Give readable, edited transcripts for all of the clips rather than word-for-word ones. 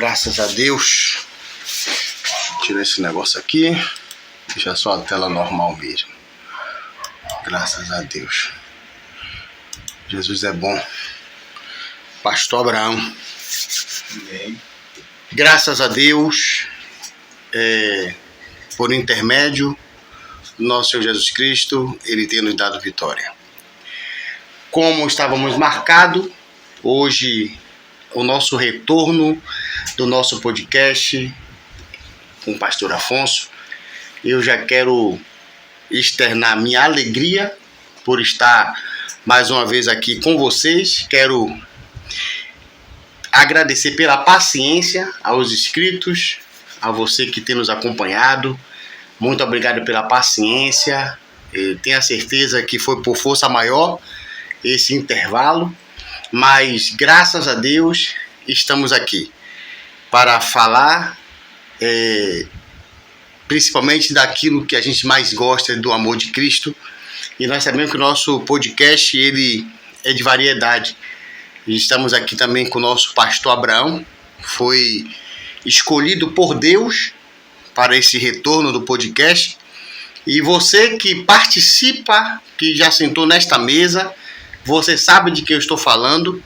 Graças a Deus. Tira esse negócio aqui. Deixa só a tela normal mesmo. Graças a Deus. Jesus é bom. Pastor Abraão. Amém. Graças a Deus. Por intermédio do nosso Senhor Jesus Cristo, Ele tem nos dado vitória. Como estávamos marcados, hoje o nosso retorno do nosso podcast com o pastor Afonso, eu já quero externar minha alegria por estar mais uma vez aqui com vocês. Quero agradecer pela paciência aos inscritos, a você que tem nos acompanhado. Muito obrigado pela paciência. Tenho a certeza que foi por força maior esse intervalo, mas graças a Deus estamos aqui para falar principalmente daquilo que a gente mais gosta, do amor de Cristo. E nós sabemos que o nosso podcast ele é de variedade. E estamos aqui também com o nosso pastor Abraão, foi escolhido por Deus para esse retorno do podcast. E você que participa, que já sentou nesta mesa, você sabe de que eu estou falando.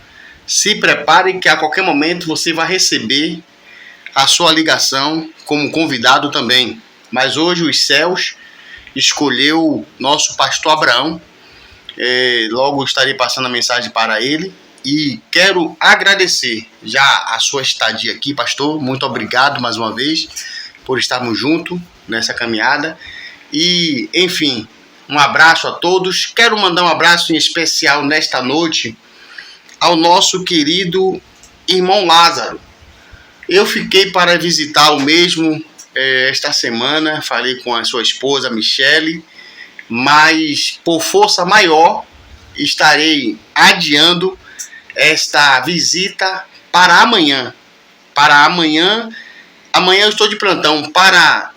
Se prepare que a qualquer momento você vai receber a sua ligação como convidado também. Mas hoje os céus escolheu nosso pastor Abraão. Logo estarei passando a mensagem para ele. E quero agradecer já a sua estadia aqui, pastor. Muito obrigado mais uma vez por estarmos juntos nessa caminhada. E, enfim, um abraço a todos. Quero mandar um abraço em especial nesta noite ao nosso querido irmão Lázaro. Eu fiquei para visitar o mesmo esta semana, falei com a sua esposa Michele, mas por força maior estarei adiando esta visita para amanhã. Amanhã eu estou de plantão para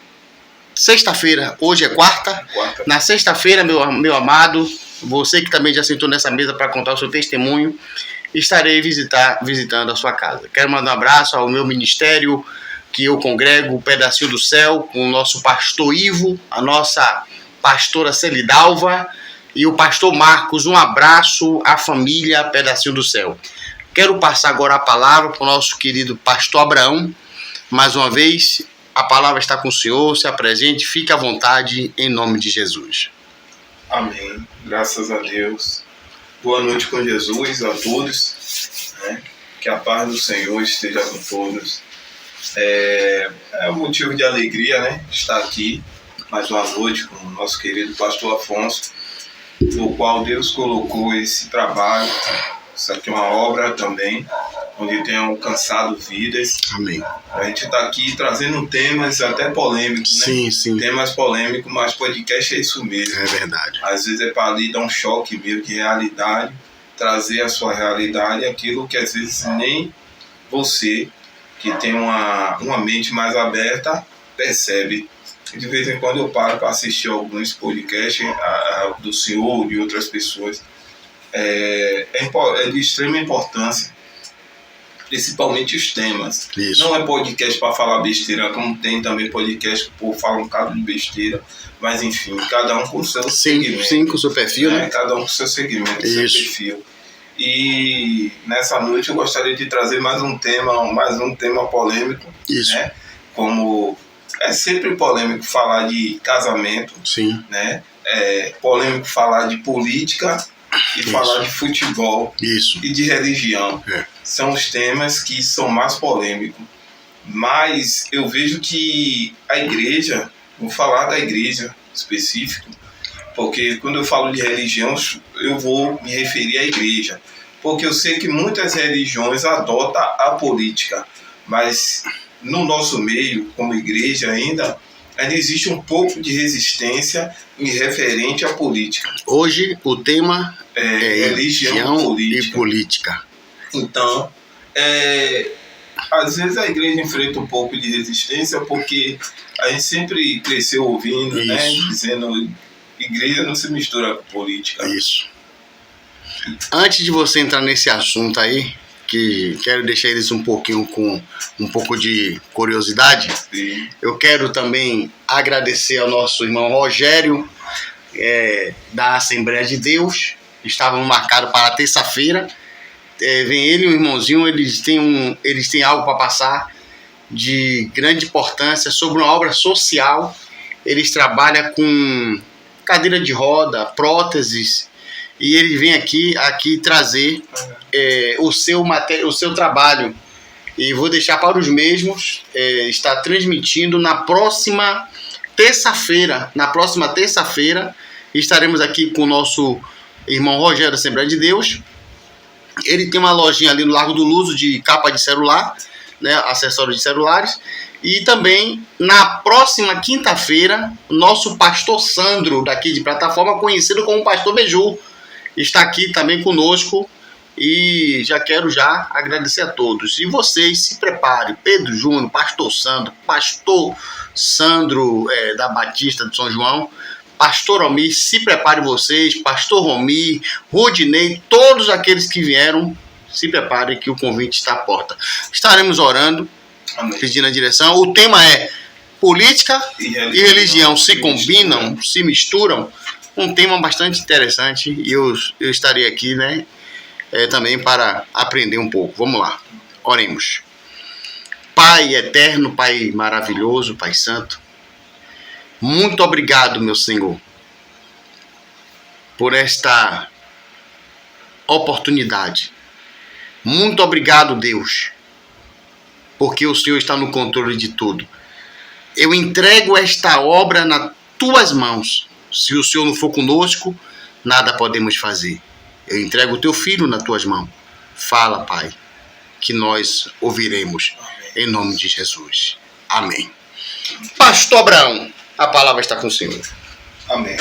sexta-feira. Hoje é quarta. Na sexta-feira, meu amado, você que também já sentou nessa mesa para contar o seu testemunho, estarei visitando a sua casa. Quero mandar um abraço ao meu ministério, que eu congrego, o Pedacinho do Céu, com o nosso pastor Ivo, a nossa pastora Celidalva e o pastor Marcos. Um abraço à família Pedacinho do Céu. Quero passar agora a palavra para o nosso querido pastor Abraão. Mais uma vez, a palavra está com o Senhor, se apresente, fique à vontade, em nome de Jesus. Amém. Graças a Deus. Boa noite com Jesus a todos, né? Que a paz do Senhor esteja com todos. É um motivo de alegria, né? Estar aqui mais uma noite com o nosso querido pastor Afonso, no qual Deus colocou esse trabalho. Isso aqui é uma obra também, onde tem alcançado vidas. Amém. A gente está aqui trazendo temas até polêmicos, né? Sim, sim. Temas polêmicos, mas podcast é isso mesmo. É verdade. Às vezes é para ali dar um choque meio de realidade, trazer a sua realidade, aquilo que às vezes nem você, que tem uma mente mais aberta, percebe. De vez em quando eu paro para assistir alguns podcasts do senhor ou de outras pessoas. É de extrema importância, principalmente os temas. Isso. Não é podcast para falar besteira, como tem também podcast que o povo fala um bocado de besteira, mas enfim, cada um com o seu segmento. Sim, com o seu perfil, né? Cada um com o seu segmento, o seu perfil. E nessa noite eu gostaria de trazer mais um tema polêmico. Isso. Né? Como é sempre polêmico falar de casamento, sim, né? É polêmico falar de política e falar de futebol. Isso. E de religião. São os temas que são mais polêmicos. Mas eu vejo que a igreja, vou falar da igreja específico, porque quando eu falo de religião, eu vou me referir à igreja. Porque eu sei que muitas religiões adotam a política, mas no nosso meio, como igreja ainda existe um pouco de resistência em referente à política. Hoje o tema é religião e política. Então, às vezes a igreja enfrenta um pouco de resistência porque a gente sempre cresceu ouvindo, né, dizendo igreja não se mistura com política. Isso. Antes de você entrar nesse assunto aí, que quero deixar eles um pouquinho com um pouco de curiosidade. Sim. Eu quero também agradecer ao nosso irmão Rogério, da Assembleia de Deus. Estavam marcados para terça-feira. Vem ele e o irmãozinho, eles têm algo para passar de grande importância sobre uma obra social. Eles trabalham com cadeira de roda, próteses, e ele vem aqui trazer o seu trabalho. E vou deixar para os mesmos estar transmitindo na próxima terça-feira. Na próxima terça-feira estaremos aqui com o nosso irmão Rogério da Assembleia de Deus. Ele tem uma lojinha ali no Largo do Luso de capa de celular, né, acessórios de celulares. E também na próxima quinta-feira, nosso pastor Sandro, daqui de Plataforma, conhecido como Pastor Beju, está aqui também conosco. E já quero agradecer a todos. E vocês se preparem. Pedro Júnior, pastor Sandro da Batista de São João, pastor Romi, se preparem vocês, pastor Romi, Rudinei, todos aqueles que vieram, se preparem que o convite está à porta. Estaremos orando, pedindo a direção. O tema é política e religião se combinam, se misturam. Um tema bastante interessante e eu estarei aqui, né? Também para aprender um pouco. Vamos lá, oremos. Pai eterno, Pai maravilhoso, Pai santo, muito obrigado, meu Senhor, por esta oportunidade. Muito obrigado, Deus, porque o Senhor está no controle de tudo. Eu entrego esta obra nas tuas mãos. Se o Senhor não for conosco, nada podemos fazer. Eu entrego o teu filho nas tuas mãos. Fala, Pai, que nós ouviremos. Amém. Em nome de Jesus. Amém. Pastor Abraão, a palavra está com o Senhor. Amém.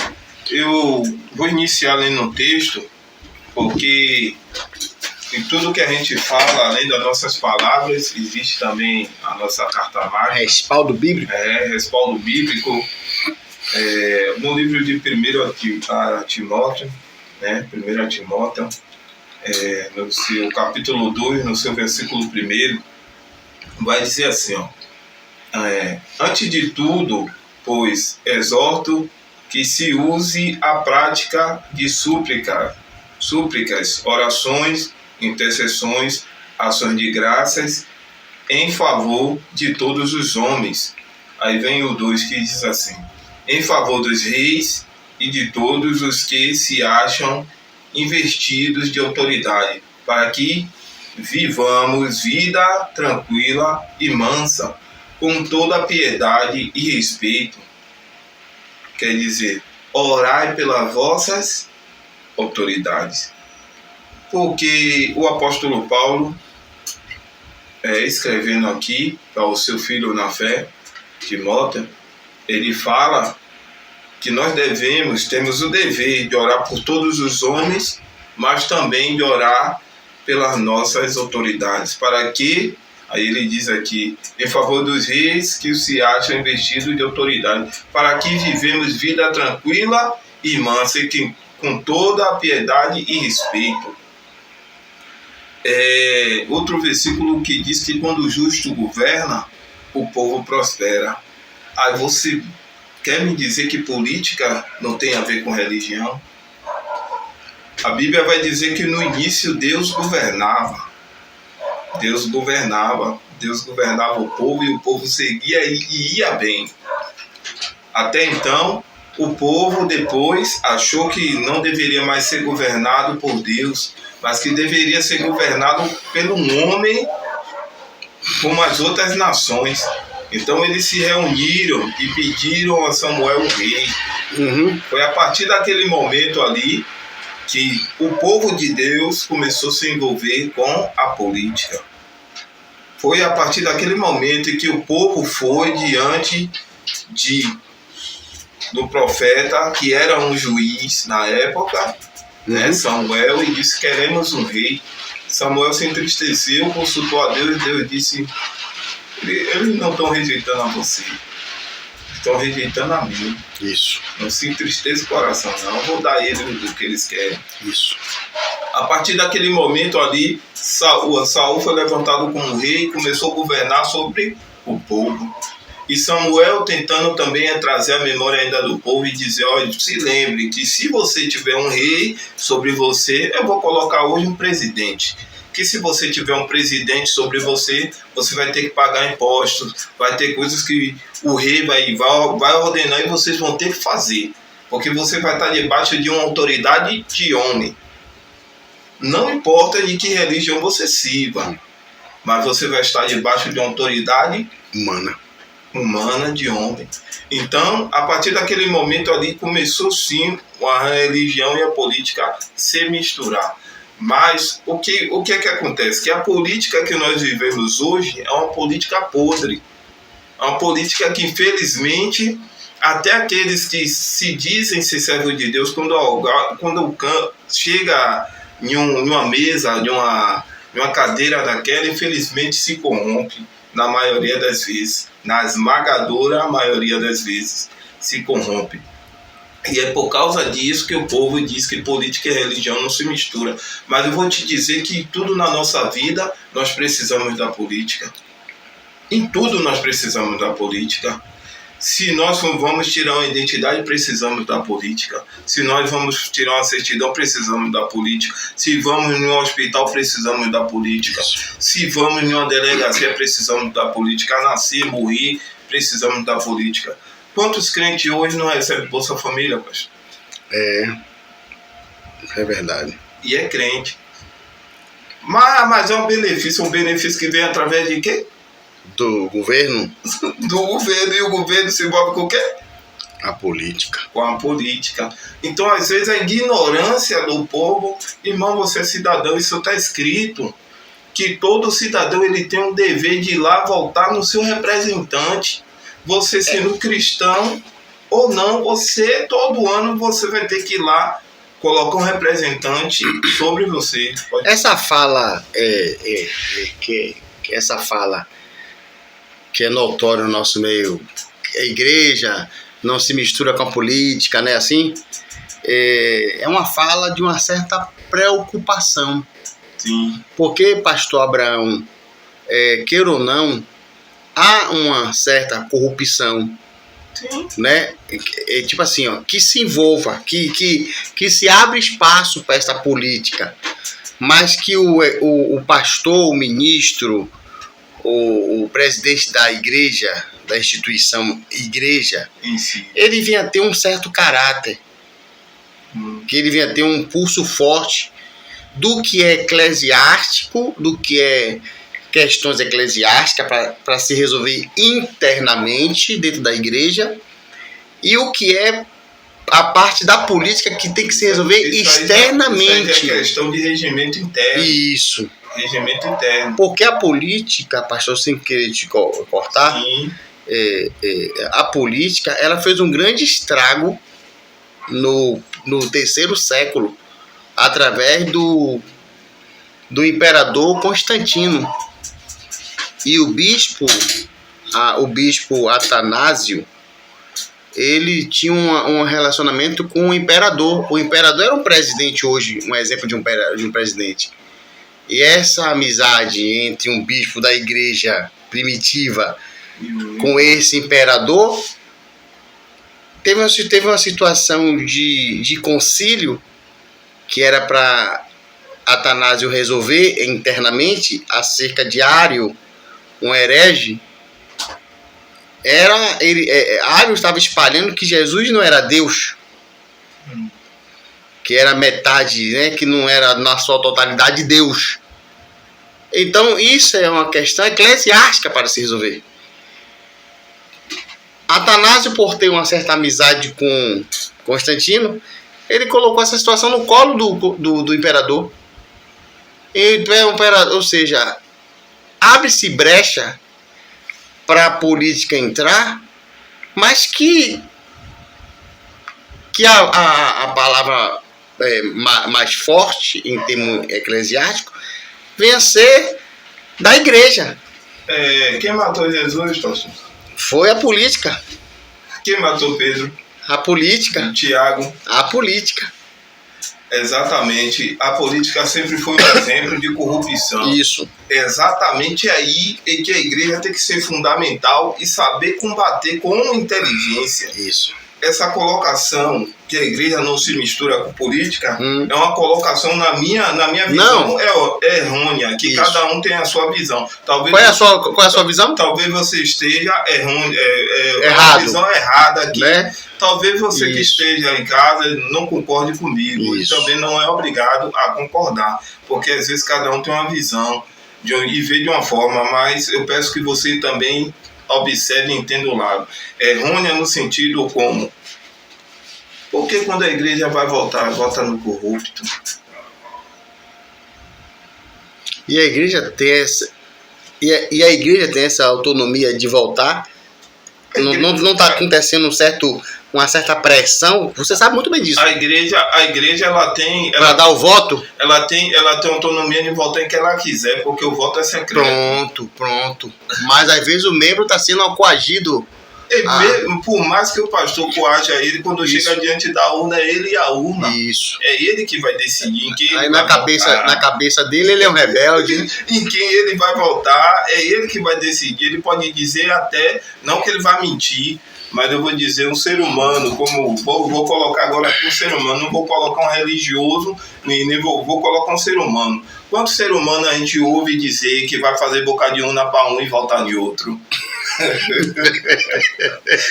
Eu vou iniciar lendo um texto, porque em tudo que a gente fala, além das nossas palavras, existe também a nossa carta mágica. Respaldo bíblico. Respaldo bíblico. No livro de 1 Timóteo, né? 1 Timóteo, no seu capítulo 2, no seu versículo 1, vai dizer assim, antes de tudo, pois, exorto que se use a prática de súplicas, orações, intercessões, ações de graças, em favor de todos os homens. Aí vem o 2 que diz assim, em favor dos reis e de todos os que se acham investidos de autoridade, para que vivamos vida tranquila e mansa, com toda piedade e respeito. Quer dizer, orai pelas vossas autoridades. Porque o apóstolo Paulo, escrevendo aqui para o seu filho na fé, Timóteo, ele fala que nós temos o dever de orar por todos os homens, mas também de orar pelas nossas autoridades, para que, aí ele diz aqui, em favor dos reis que se acham investidos de autoridade, para que vivemos vida tranquila e mansa, com toda a piedade e respeito. Outro versículo que diz que quando o justo governa, o povo prospera. Aí você quer me dizer que política não tem a ver com religião? A Bíblia vai dizer que no início Deus governava o povo e o povo seguia e ia bem. Até então, o povo depois achou que não deveria mais ser governado por Deus, mas que deveria ser governado pelo homem como as outras nações. Então eles se reuniram e pediram a Samuel o rei. Foi a partir daquele momento ali que o povo de Deus começou a se envolver com a política. Foi a partir daquele momento em que o povo foi diante do profeta, que era um juiz na época, né, Samuel, e disse, queremos um rei. Samuel se entristeceu, consultou a Deus, e Deus disse, eles não estão rejeitando a você, estão rejeitando a mim. Isso. Não se entristeça o coração, não. Vou dar a eles o que eles querem. Isso. A partir daquele momento ali, Saul foi levantado como rei e começou a governar sobre o povo. E Samuel tentando também trazer a memória ainda do povo e dizer, olha, se lembre que se você tiver um rei sobre você, eu vou colocar hoje um presidente. Que se você tiver um presidente sobre você, você vai ter que pagar impostos, vai ter coisas que o rei vai ordenar e vocês vão ter que fazer. Porque você vai estar debaixo de uma autoridade de homem. Não importa de que religião você sirva, mas você vai estar debaixo de uma autoridade humana de homem. Então, a partir daquele momento ali, começou sim a religião e a política a se misturar. Mas o que é que acontece? Que a política que nós vivemos hoje é uma política podre. É uma política que, infelizmente, até aqueles que se dizem ser servos de Deus, quando chega em uma mesa, em uma cadeira daquela, infelizmente se corrompe. Na maioria das vezes, na esmagadora maioria das vezes, se corrompe. E é por causa disso que o povo diz que política e religião não se misturam. Mas eu vou te dizer que em tudo na nossa vida nós precisamos da política. Em tudo nós precisamos da política. Se nós vamos tirar uma identidade, precisamos da política. Se nós vamos tirar uma certidão, precisamos da política. Se vamos em um hospital, precisamos da política. Se vamos em uma delegacia, precisamos da política. Nascer, morrer, precisamos da política. Quantos crentes hoje não recebem Bolsa Família, pastor? É verdade. E é crente. Mas é um benefício que vem através de quê? Do governo? Do governo. E o governo se envolve com o quê? A política. Com a política. Então, às vezes, a ignorância do povo... Irmão, você é cidadão, isso está escrito. Que todo cidadão ele tem um dever de ir lá votar no seu representante. Você sendo cristão ou não, todo ano você vai ter que ir lá colocar um representante sobre você. Essa fala que é notória no nosso meio, a igreja não se mistura com a política, né? Assim, é uma fala de uma certa preocupação. Sim. Porque, pastor Abraão, queira ou não, há uma certa corrupção. Sim. Né? Tipo assim, ó, que se envolva, que se abre espaço para essa política, mas que o pastor, o ministro, o presidente da igreja, da instituição igreja, ele vinha ter um certo caráter, que ele vinha ter um pulso forte do que é eclesiástico, do que é questões eclesiásticas para se resolver internamente dentro da igreja, e o que é a parte da política que tem que se resolver externamente. Isso é questão de regimento interno. Isso. Regimento interno. Porque a política, pastor, sem querer te cortar, a política ela fez um grande estrago no terceiro século, através do imperador Constantino. E o bispo Atanásio, ele tinha um relacionamento com o imperador. O imperador era um presidente hoje, um exemplo de um presidente. E essa amizade entre um bispo da igreja primitiva com esse imperador teve uma situação de concílio que era para Atanásio resolver internamente acerca de Ário, um herege. Ário estava espalhando que Jesus não era Deus, que era metade, né, que não era na sua totalidade Deus. Então isso é uma questão eclesiástica para se resolver. Atanásio, por ter uma certa amizade com Constantino, ele colocou essa situação no colo do imperador. Ou seja, abre-se brecha para a política entrar, mas que a palavra mais forte em termo eclesiástico venha a ser da igreja. Quem matou Jesus, pastor? Foi a política. Quem matou Pedro? A política. Tiago? A política. Exatamente. A política sempre foi um exemplo de corrupção. Isso. Exatamente aí é que a igreja tem que ser fundamental e saber combater com inteligência. Isso. Essa colocação que a igreja não se mistura com política é uma colocação, na minha visão, é errônea, que isso. Cada um tem a sua visão. Talvez qual é a sua visão? Talvez você esteja errado. Uma visão errada aqui. Né? Talvez você que esteja em casa não concorde comigo. Isso. E também não é obrigado a concordar, porque às vezes cada um tem uma visão e vê de uma forma, mas eu peço que você também observe e entenda o lado. Errônea no sentido como? Porque quando a igreja vai voltar, volta no corrupto. E a igreja tem essa, e a igreja tem essa autonomia de voltar? Não está acontecendo uma certa pressão? Você sabe muito bem disso. A igreja ela tem... Para dar o voto? Ela tem autonomia de votar em que ela quiser, porque o voto é secreto. Pronto. Mas às vezes o membro está sendo coagido. Mesmo, por mais que o pastor coaja ele, quando isso. Chega diante da urna, é ele e a urna. Isso. É ele que vai decidir em quem aí ele na cabeça dele ele é um rebelde. Em quem ele vai votar, é ele que vai decidir. Ele pode dizer até, não que ele vai mentir, mas eu vou dizer um ser humano, como vou colocar agora aqui um ser humano, não vou colocar um religioso, nem vou colocar um ser humano. Quanto ser humano a gente ouve dizer que vai fazer boca de urna para um e voltar de outro?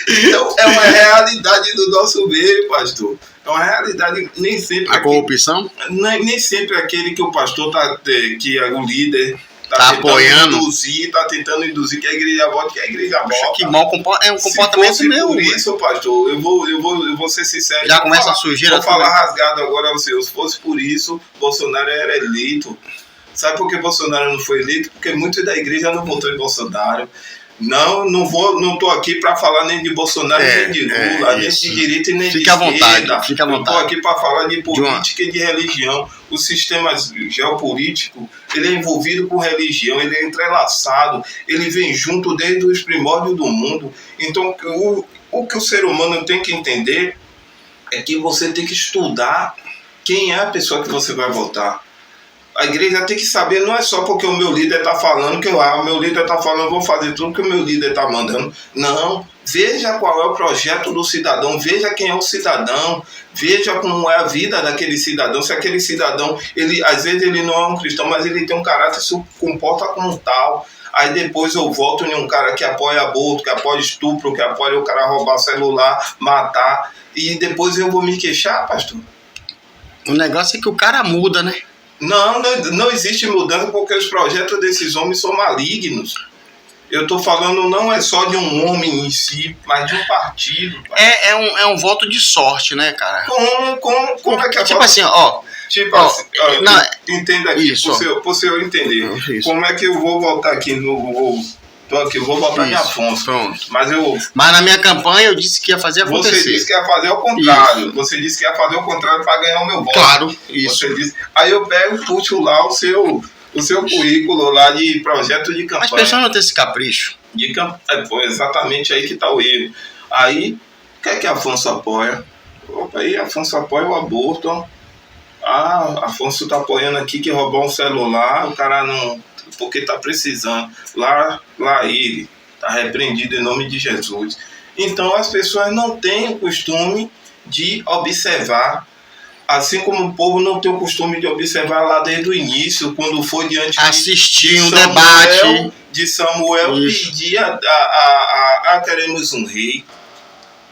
Então, é uma realidade do nosso meio, pastor. É uma realidade, nem sempre... A corrupção? Nem sempre aquele que o pastor que é o líder... Está apoiando. Está tentando induzir que a igreja volte, que a igreja volta. Que mal é um comportamento meu. Por isso, pastor, eu vou ser sincero. Já começa a sujeira. Vou falar rasgado agora a você. Se fosse por isso, Bolsonaro era eleito. Sabe por que Bolsonaro não foi eleito? Porque muitos da igreja não votou em Bolsonaro. Não estou aqui para falar nem de Bolsonaro, nem de Lula, nem de direita e nem de esquerda. Fica à vontade. Estou aqui para falar de política e de religião. O sistema geopolítico, ele é envolvido com religião, ele é entrelaçado, ele vem junto desde os primórdios do mundo. Então, o que o ser humano tem que entender é que você tem que estudar quem é a pessoa que você vai votar. A igreja tem que saber, não é só porque o meu líder está falando que o meu líder está falando, eu vou fazer tudo que o meu líder está mandando. Não, veja qual é o projeto do cidadão, veja quem é o cidadão, veja como é a vida daquele cidadão. Se aquele cidadão, às vezes ele não é um cristão, mas ele tem um caráter, se comporta como tal. Aí depois eu volto em um cara que apoia aborto, que apoia estupro, que apoia o cara roubar celular, matar, e depois eu vou me queixar, pastor? O negócio é que o cara muda, né? Não existe mudança porque os projetos desses homens são malignos. Eu estou falando não é só de um homem em si, mas de um partido. É um voto de sorte, né, cara? Como é que é? Tipo assim, ó. Entenda aqui, para o senhor entender. Isso. Como é que eu vou votar aqui eu vou votar em Afonso. Pronto. Mas na minha campanha eu disse que ia fazer acontecer. Você disse que ia fazer ao contrário. Isso. Você disse que ia fazer ao contrário para ganhar o meu voto. Claro, isso. Aí eu pego e puxo lá o seu currículo lá de projeto de campanha. Mas a pessoa não tem esse capricho. Exatamente aí que está o erro. Aí, o que é que Afonso apoia? Aí Afonso apoia o aborto. Afonso está apoiando aqui que roubar um celular, o cara não... porque está precisando. Lá ele está repreendido em nome de Jesus. Então as pessoas não têm o costume de observar, assim como o povo não tem o costume de observar lá desde o início, quando foi diante assistir um debate de Samuel, pedir queremos um rei.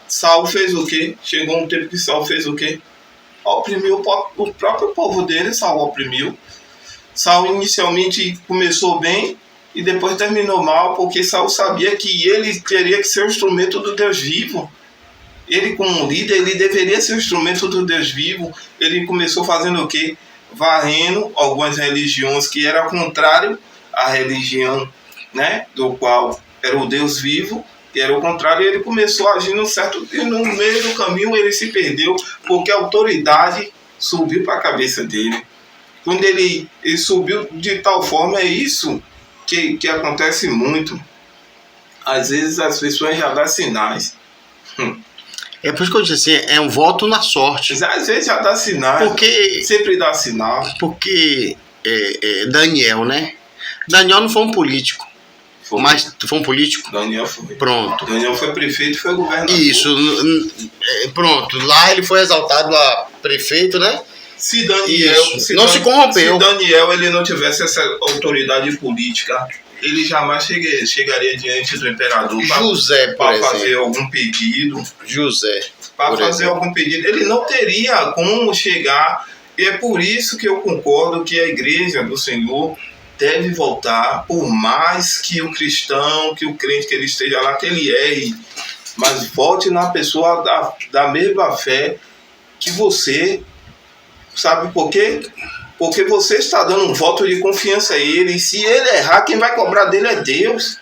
Saul fez o quê? Chegou um tempo que Saul fez o quê? Oprimiu o próprio povo dele. Saul oprimiu. Saul inicialmente começou bem e depois terminou mal, porque Saul sabia que ele teria que ser o instrumento do Deus vivo. Ele, como líder, ele deveria ser o instrumento do Deus vivo. Ele começou fazendo o quê? Varrendo algumas religiões que era contrário à religião, né, do qual era o Deus vivo, que era o contrário, e ele começou agindo certo, e no meio do caminho ele se perdeu, porque a autoridade subiu para a cabeça dele. Quando ele subiu de tal forma, é isso que acontece muito. Às vezes as pessoas já dão sinais. É por isso que eu disse assim, é um voto na sorte. Às vezes já dá sinal. Sempre dá sinal. Porque Daniel, né? Daniel não foi um político. Foi. Mas foi um político? Daniel foi. Pronto. Daniel foi prefeito e foi governador. Isso. Pronto. Lá ele foi exaltado a prefeito, né? Se Daniel... Se corrompeu. Se Daniel ele não tivesse essa autoridade política, ele jamais chegaria diante do imperador para fazer algum pedido. Para fazer algum pedido. Ele não teria como chegar. E é por isso que eu concordo que a igreja do Senhor deve voltar, por mais que o cristão, que o crente que ele esteja lá, que ele erre, mas volte na pessoa da mesma fé que você. Sabe por quê? Porque você está dando um voto de confiança a ele, e se ele errar, quem vai cobrar dele é Deus.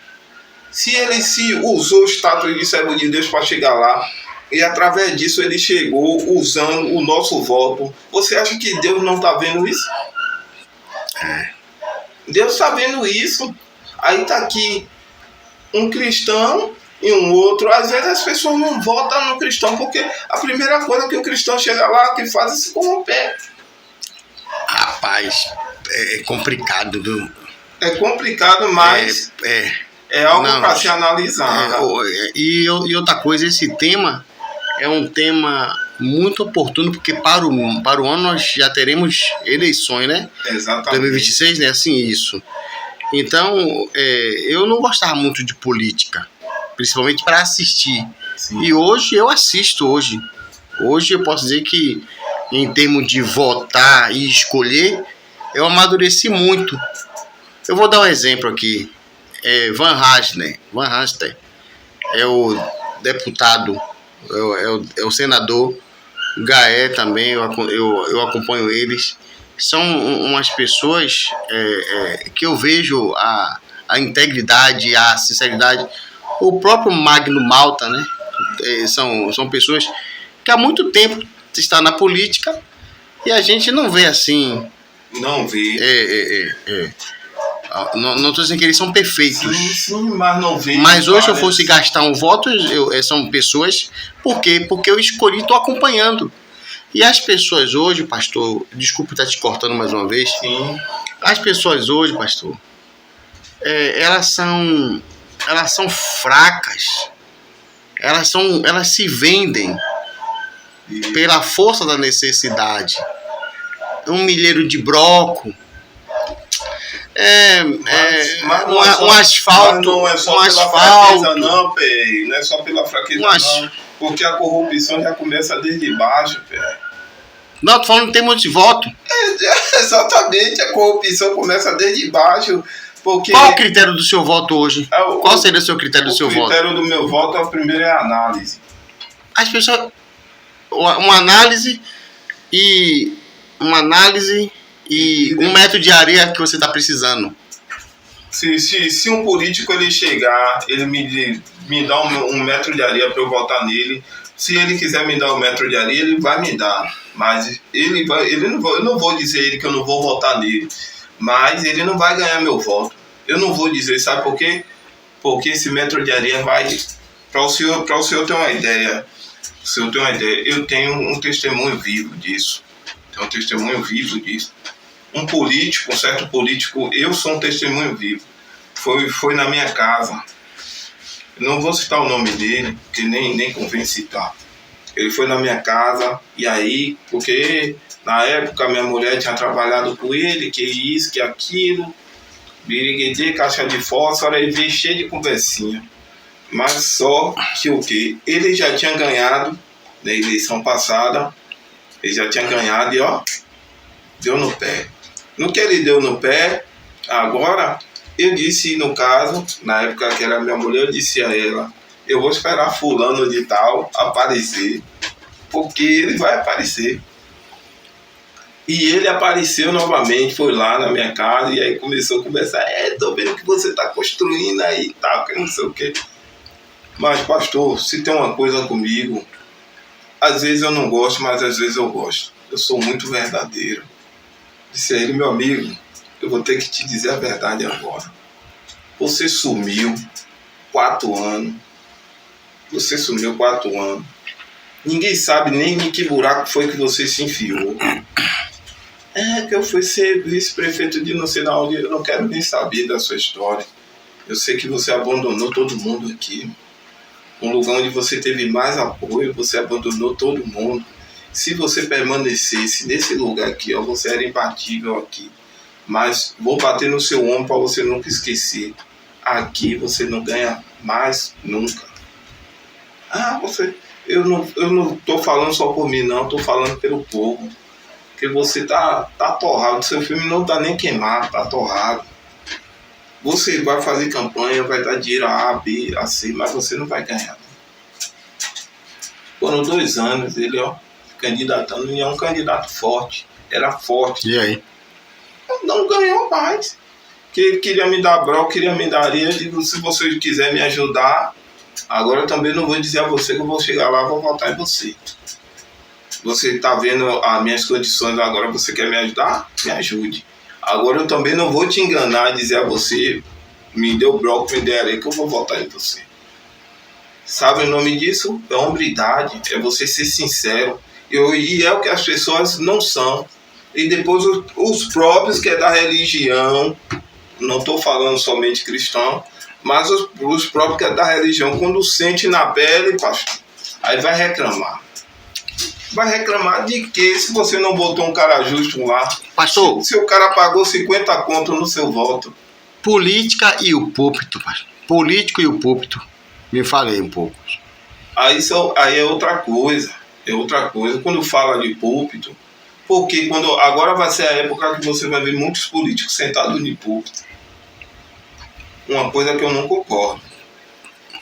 Se ele usou o status de servo de Deus para chegar lá, e através disso ele chegou usando o nosso voto, você acha que Deus não está vendo isso? Deus está vendo isso. Aí está aqui um cristão e um outro. Às vezes as pessoas não votam no cristão, porque a primeira coisa que o cristão chega lá, que faz é se corromper. Rapaz, é complicado, viu? É complicado, mas é algo para se analisar. E outra coisa, esse tema é um tema muito oportuno, porque para o ano nós já teremos eleições, né? Exatamente. 2026, né? Assim, isso. Então, eu não gostava muito de política, principalmente para assistir. Sim. E hoje eu assisto. Hoje eu posso dizer que, em termos de votar e escolher, eu amadureci muito. Eu vou dar um exemplo aqui. Van Haster é o deputado, é o senador. Gaé também, eu acompanho eles. São umas pessoas que eu vejo a integridade, a sinceridade. O próprio Magno Malta, né? São pessoas que há muito tempo estão na política e a gente não vê assim. Não vê. Não estou dizendo que eles são perfeitos. Sim, mas não vê. Mas hoje, se eu fosse gastar um voto, são pessoas. Por quê? Porque eu escolhi, estou acompanhando. E as pessoas hoje, pastor, desculpe estar te cortando mais uma vez. Sim. As pessoas hoje, pastor, elas são fracas. Elas se vendem pela força da necessidade. Um milheiro de broco. Um asfalto. Não é só pela fraqueza, não, Pê. Não é só pela fraqueza, não. Porque a corrupção já começa desde baixo, Pê. Não, tô falando em termos de voto. Exatamente, a corrupção começa desde baixo. Porque... Qual o critério do seu voto hoje? Qual seria o seu critério do seu voto? O critério do meu voto, primeiro, é a análise. As pessoas... Uma análise e um metro de areia que você está precisando. Se um político ele chegar, ele me dá um metro de areia para eu votar nele. Se ele quiser me dar um metro de areia, ele vai me dar. Mas eu não vou dizer ele que eu não vou votar nele. Mas ele não vai ganhar meu voto. Eu não vou dizer, sabe por quê? Porque esse metro de areia vai... Para o senhor ter uma ideia. Se eu tenho uma ideia, eu tenho um testemunho vivo disso. Um certo político, eu sou um testemunho vivo. Foi na minha casa. Não vou citar o nome dele, porque nem convém citar. Ele foi na minha casa, e aí, porque na época minha mulher tinha trabalhado com ele, que isso, que aquilo, biriguedê, caixa de fósforo, aí veio cheio de conversinha. Mas só que o quê? Ele já tinha ganhado na eleição passada, ele já tinha ganhado e ó, deu no pé. No que ele deu no pé, agora, eu disse, no caso, na época que era minha mulher, eu disse a ela, eu vou esperar fulano de tal aparecer, porque ele vai aparecer. E ele apareceu novamente, foi lá na minha casa, e aí começou a conversar, tô vendo que você tá construindo aí e tal, que não sei o quê. Mas, pastor, se tem uma coisa comigo, às vezes eu não gosto, mas às vezes eu gosto. Eu sou muito verdadeiro. Disse a ele, meu amigo, eu vou ter que te dizer a verdade agora. Você sumiu 4 anos. Ninguém sabe nem em que buraco foi que você se enfiou. Que eu fui ser vice-prefeito de não sei de onde, eu não quero nem saber da sua história. Eu sei que você abandonou todo mundo aqui. Um lugar onde você teve mais apoio, você abandonou todo mundo. Se você permanecesse nesse lugar aqui, ó, você era imbatível aqui. Mas vou bater no seu ombro para você nunca esquecer. Aqui você não ganha mais nunca. Eu não tô falando só por mim, não. Tô falando pelo povo. Porque você tá torrado. Seu filme não tá nem queimado, tá torrado. Você vai fazer campanha, vai dar dinheiro A, B, A, C, mas você não vai ganhar. Foram 2 anos ele, ó, candidatando, e é um candidato forte. Era forte. E aí? Não ganhou mais. Que queria me dar broca, queria me dar areia. Eu digo, se você quiser me ajudar, agora eu também não vou dizer a você que eu vou chegar lá e vou votar em você. Você está vendo as minhas condições agora, você quer me ajudar? Me ajude. Agora eu também não vou te enganar e dizer a você, me deu broca, me deu areia, que eu vou votar em você. Sabe o nome disso? É hombridade, é você ser sincero. E é o que as pessoas não são. E depois os próprios que é da religião, não estou falando somente cristão, mas os próprios que é da religião, quando sente na pele, pastor, aí vai reclamar. Vai reclamar de quê se você não botou um cara justo lá? Pastor, se o cara pagou 50 conto no seu voto. Política e o púlpito, pastor. Político e o púlpito. Me falei um pouco. Aí é outra coisa. É outra coisa. Quando fala de púlpito, porque agora vai ser a época que você vai ver muitos políticos sentados no púlpito. Uma coisa que eu não concordo.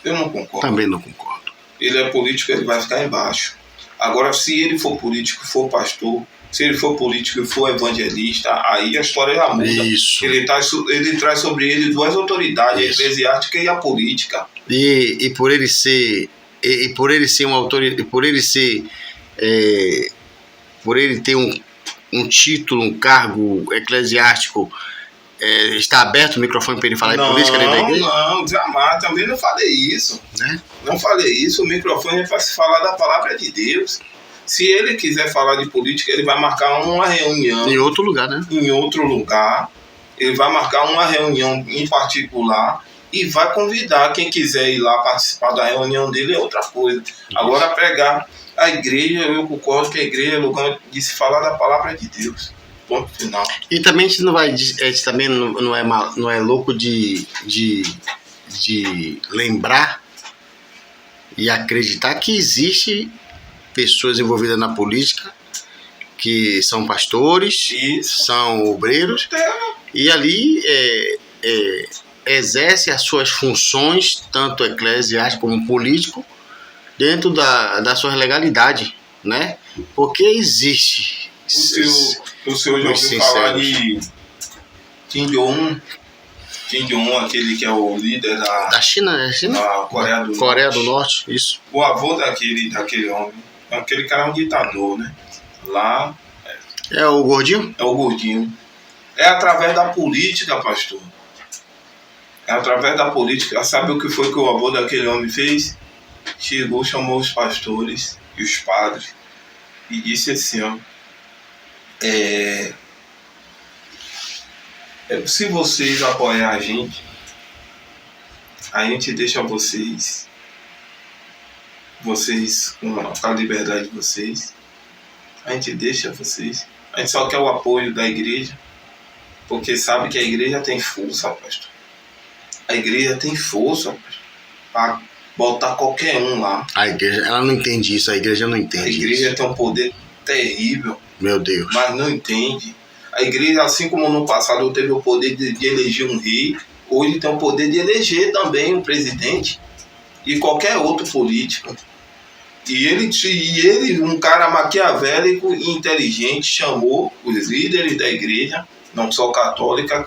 Eu não concordo. Também não concordo. Ele é político, ele vai ficar embaixo. Agora, se ele for político, for pastor, se ele for político e for evangelista, aí a história já muda. Isso. Ele traz sobre ele 2 autoridades, isso. A eclesiástica e a política. E por ele ser uma autoridade, por ele ter um título, um cargo eclesiástico, está aberto o microfone para ele falar de política dentro da igreja? Não, jamais, também não falei isso. Né? Não falei isso, o microfone é para se falar da palavra de Deus. Se ele quiser falar de política, ele vai marcar uma reunião. Em outro lugar, né? Em outro lugar. Ele vai marcar uma reunião em particular e vai convidar quem quiser ir lá participar da reunião dele, é outra coisa. Agora, pregar a igreja, eu concordo que a igreja é lugar de se falar da palavra de Deus. Ponto final. E também a gente não vai, também não é louco de lembrar e acreditar que existe pessoas envolvidas na política que são pastores, isso, são obreiros, e ali exerce as suas funções, tanto eclesiástico como político, dentro da sua legalidade, né? Porque existe. O senhor já ouviu falar de Kim Jong-un? Kim Jong-un, aquele que é o líder da China, da Coreia do Norte, isso. O avô daquele homem, aquele cara é um ditador, né? Lá... É o gordinho? É o gordinho. É através da política, pastor. É através da política. Sabe o que foi que o avô daquele homem fez? Chegou, chamou os pastores e os padres e disse assim, ó, se vocês apoiarem a gente deixa vocês com a liberdade de vocês, a gente deixa vocês, a gente só quer o apoio da igreja, porque sabe que a igreja tem força, pastor. A igreja tem força, pastor, para botar qualquer um lá. A igreja, ela não entende isso, a igreja não entende isso. A igreja tem um poder terrível. Meu Deus. Mas não entende. A igreja, assim como no passado teve o poder de eleger um rei, hoje tem o poder de eleger também um presidente e qualquer outro político. E ele, um cara maquiavélico e inteligente, chamou os líderes da igreja, não só católica,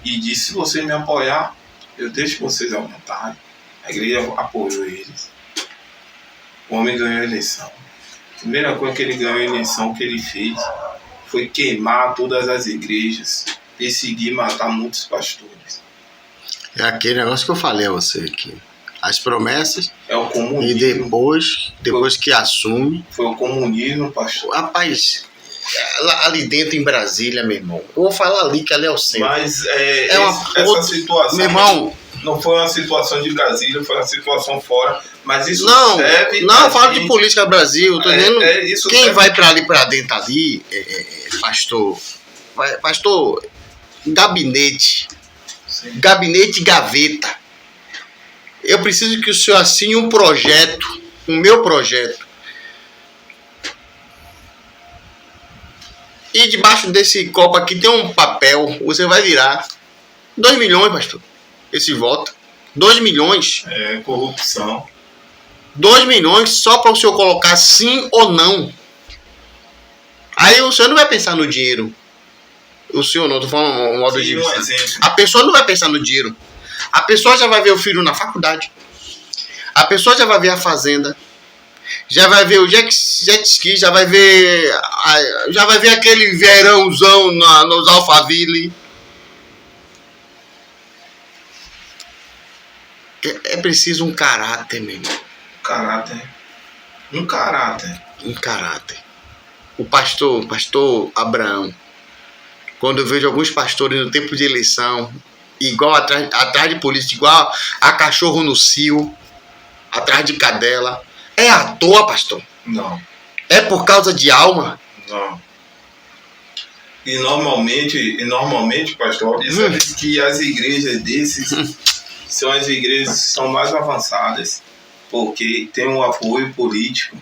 e disse, se você me apoiar, eu deixo vocês à vontade. A igreja apoiou eles. O homem ganhou a eleição. A primeira coisa que ele ganhou a eleição que ele fez foi queimar todas as igrejas, perseguir e matar muitos pastores. É aquele negócio que eu falei a você aqui. as promessas. É o comunismo. E depois que assume... Foi o comunismo, pastor. Rapaz, ali dentro em Brasília, meu irmão, eu vou falar ali que ali é o centro. Mas essa situação... Meu irmão... Não foi uma situação de Brasília, foi uma situação fora, mas isso serve... Não, eu falo de política Brasil, eu tô dizendo... Quem serve. Vai para ali para dentro ali, pastor, gabinete, sim. Gabinete gaveta. Eu preciso que o senhor assine um projeto, o meu projeto. E debaixo desse copo aqui tem um papel, você vai virar 2 milhões, pastor. Esse voto. 2 milhões. É corrupção. 2 milhões só para o senhor colocar sim ou não. Aí o senhor não vai pensar no dinheiro. O senhor não, tô falando um modo de vista. A pessoa não vai pensar no dinheiro. A pessoa já vai ver o filho na faculdade. A pessoa já vai ver a fazenda. Já vai ver o jet ski, já vai ver aquele verãozão nos Alphaville. É preciso um caráter, meu irmão. Um caráter. O pastor Abraão, quando eu vejo alguns pastores no tempo de eleição, igual atrás de polícia, igual a cachorro no cio, atrás de cadela, é à toa, pastor? Não. É por causa de alma? Não. E normalmente, pastor, sabe que as igrejas desses são as igrejas que são mais avançadas, porque tem um apoio político,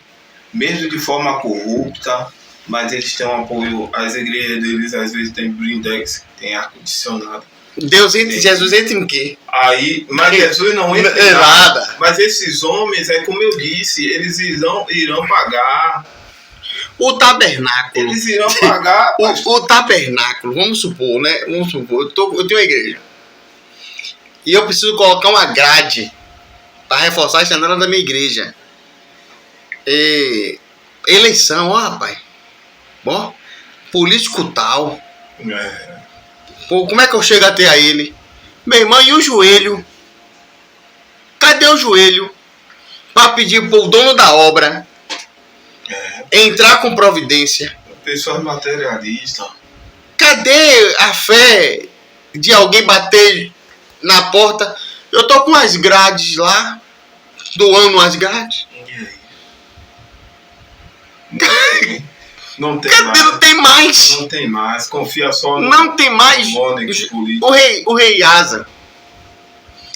mesmo de forma corrupta, mas eles têm um apoio. As igrejas deles às vezes tem blindex, tem ar-condicionado. Jesus entra em quê? Mas Jesus não entra em nada. Mas esses homens, como eu disse, eles irão pagar. O tabernáculo. Eles irão pagar. O tabernáculo, vamos supor, né? Eu tenho uma igreja. E eu preciso colocar uma grade para reforçar a janela da minha igreja. Eleição, rapaz. Bom, político tal. Pô, como é que eu chego até a ele? Meu irmão, e o joelho? Cadê o joelho? Para pedir pro dono da obra entrar com providência. Pessoas materialistas. Cadê a fé de alguém bater na porta? Eu tô com as grades lá, doando as grades. Não tem Cadê? mais. Não tem mais. Não tem mais. Confia só no. Não tem mais. O rei Asa,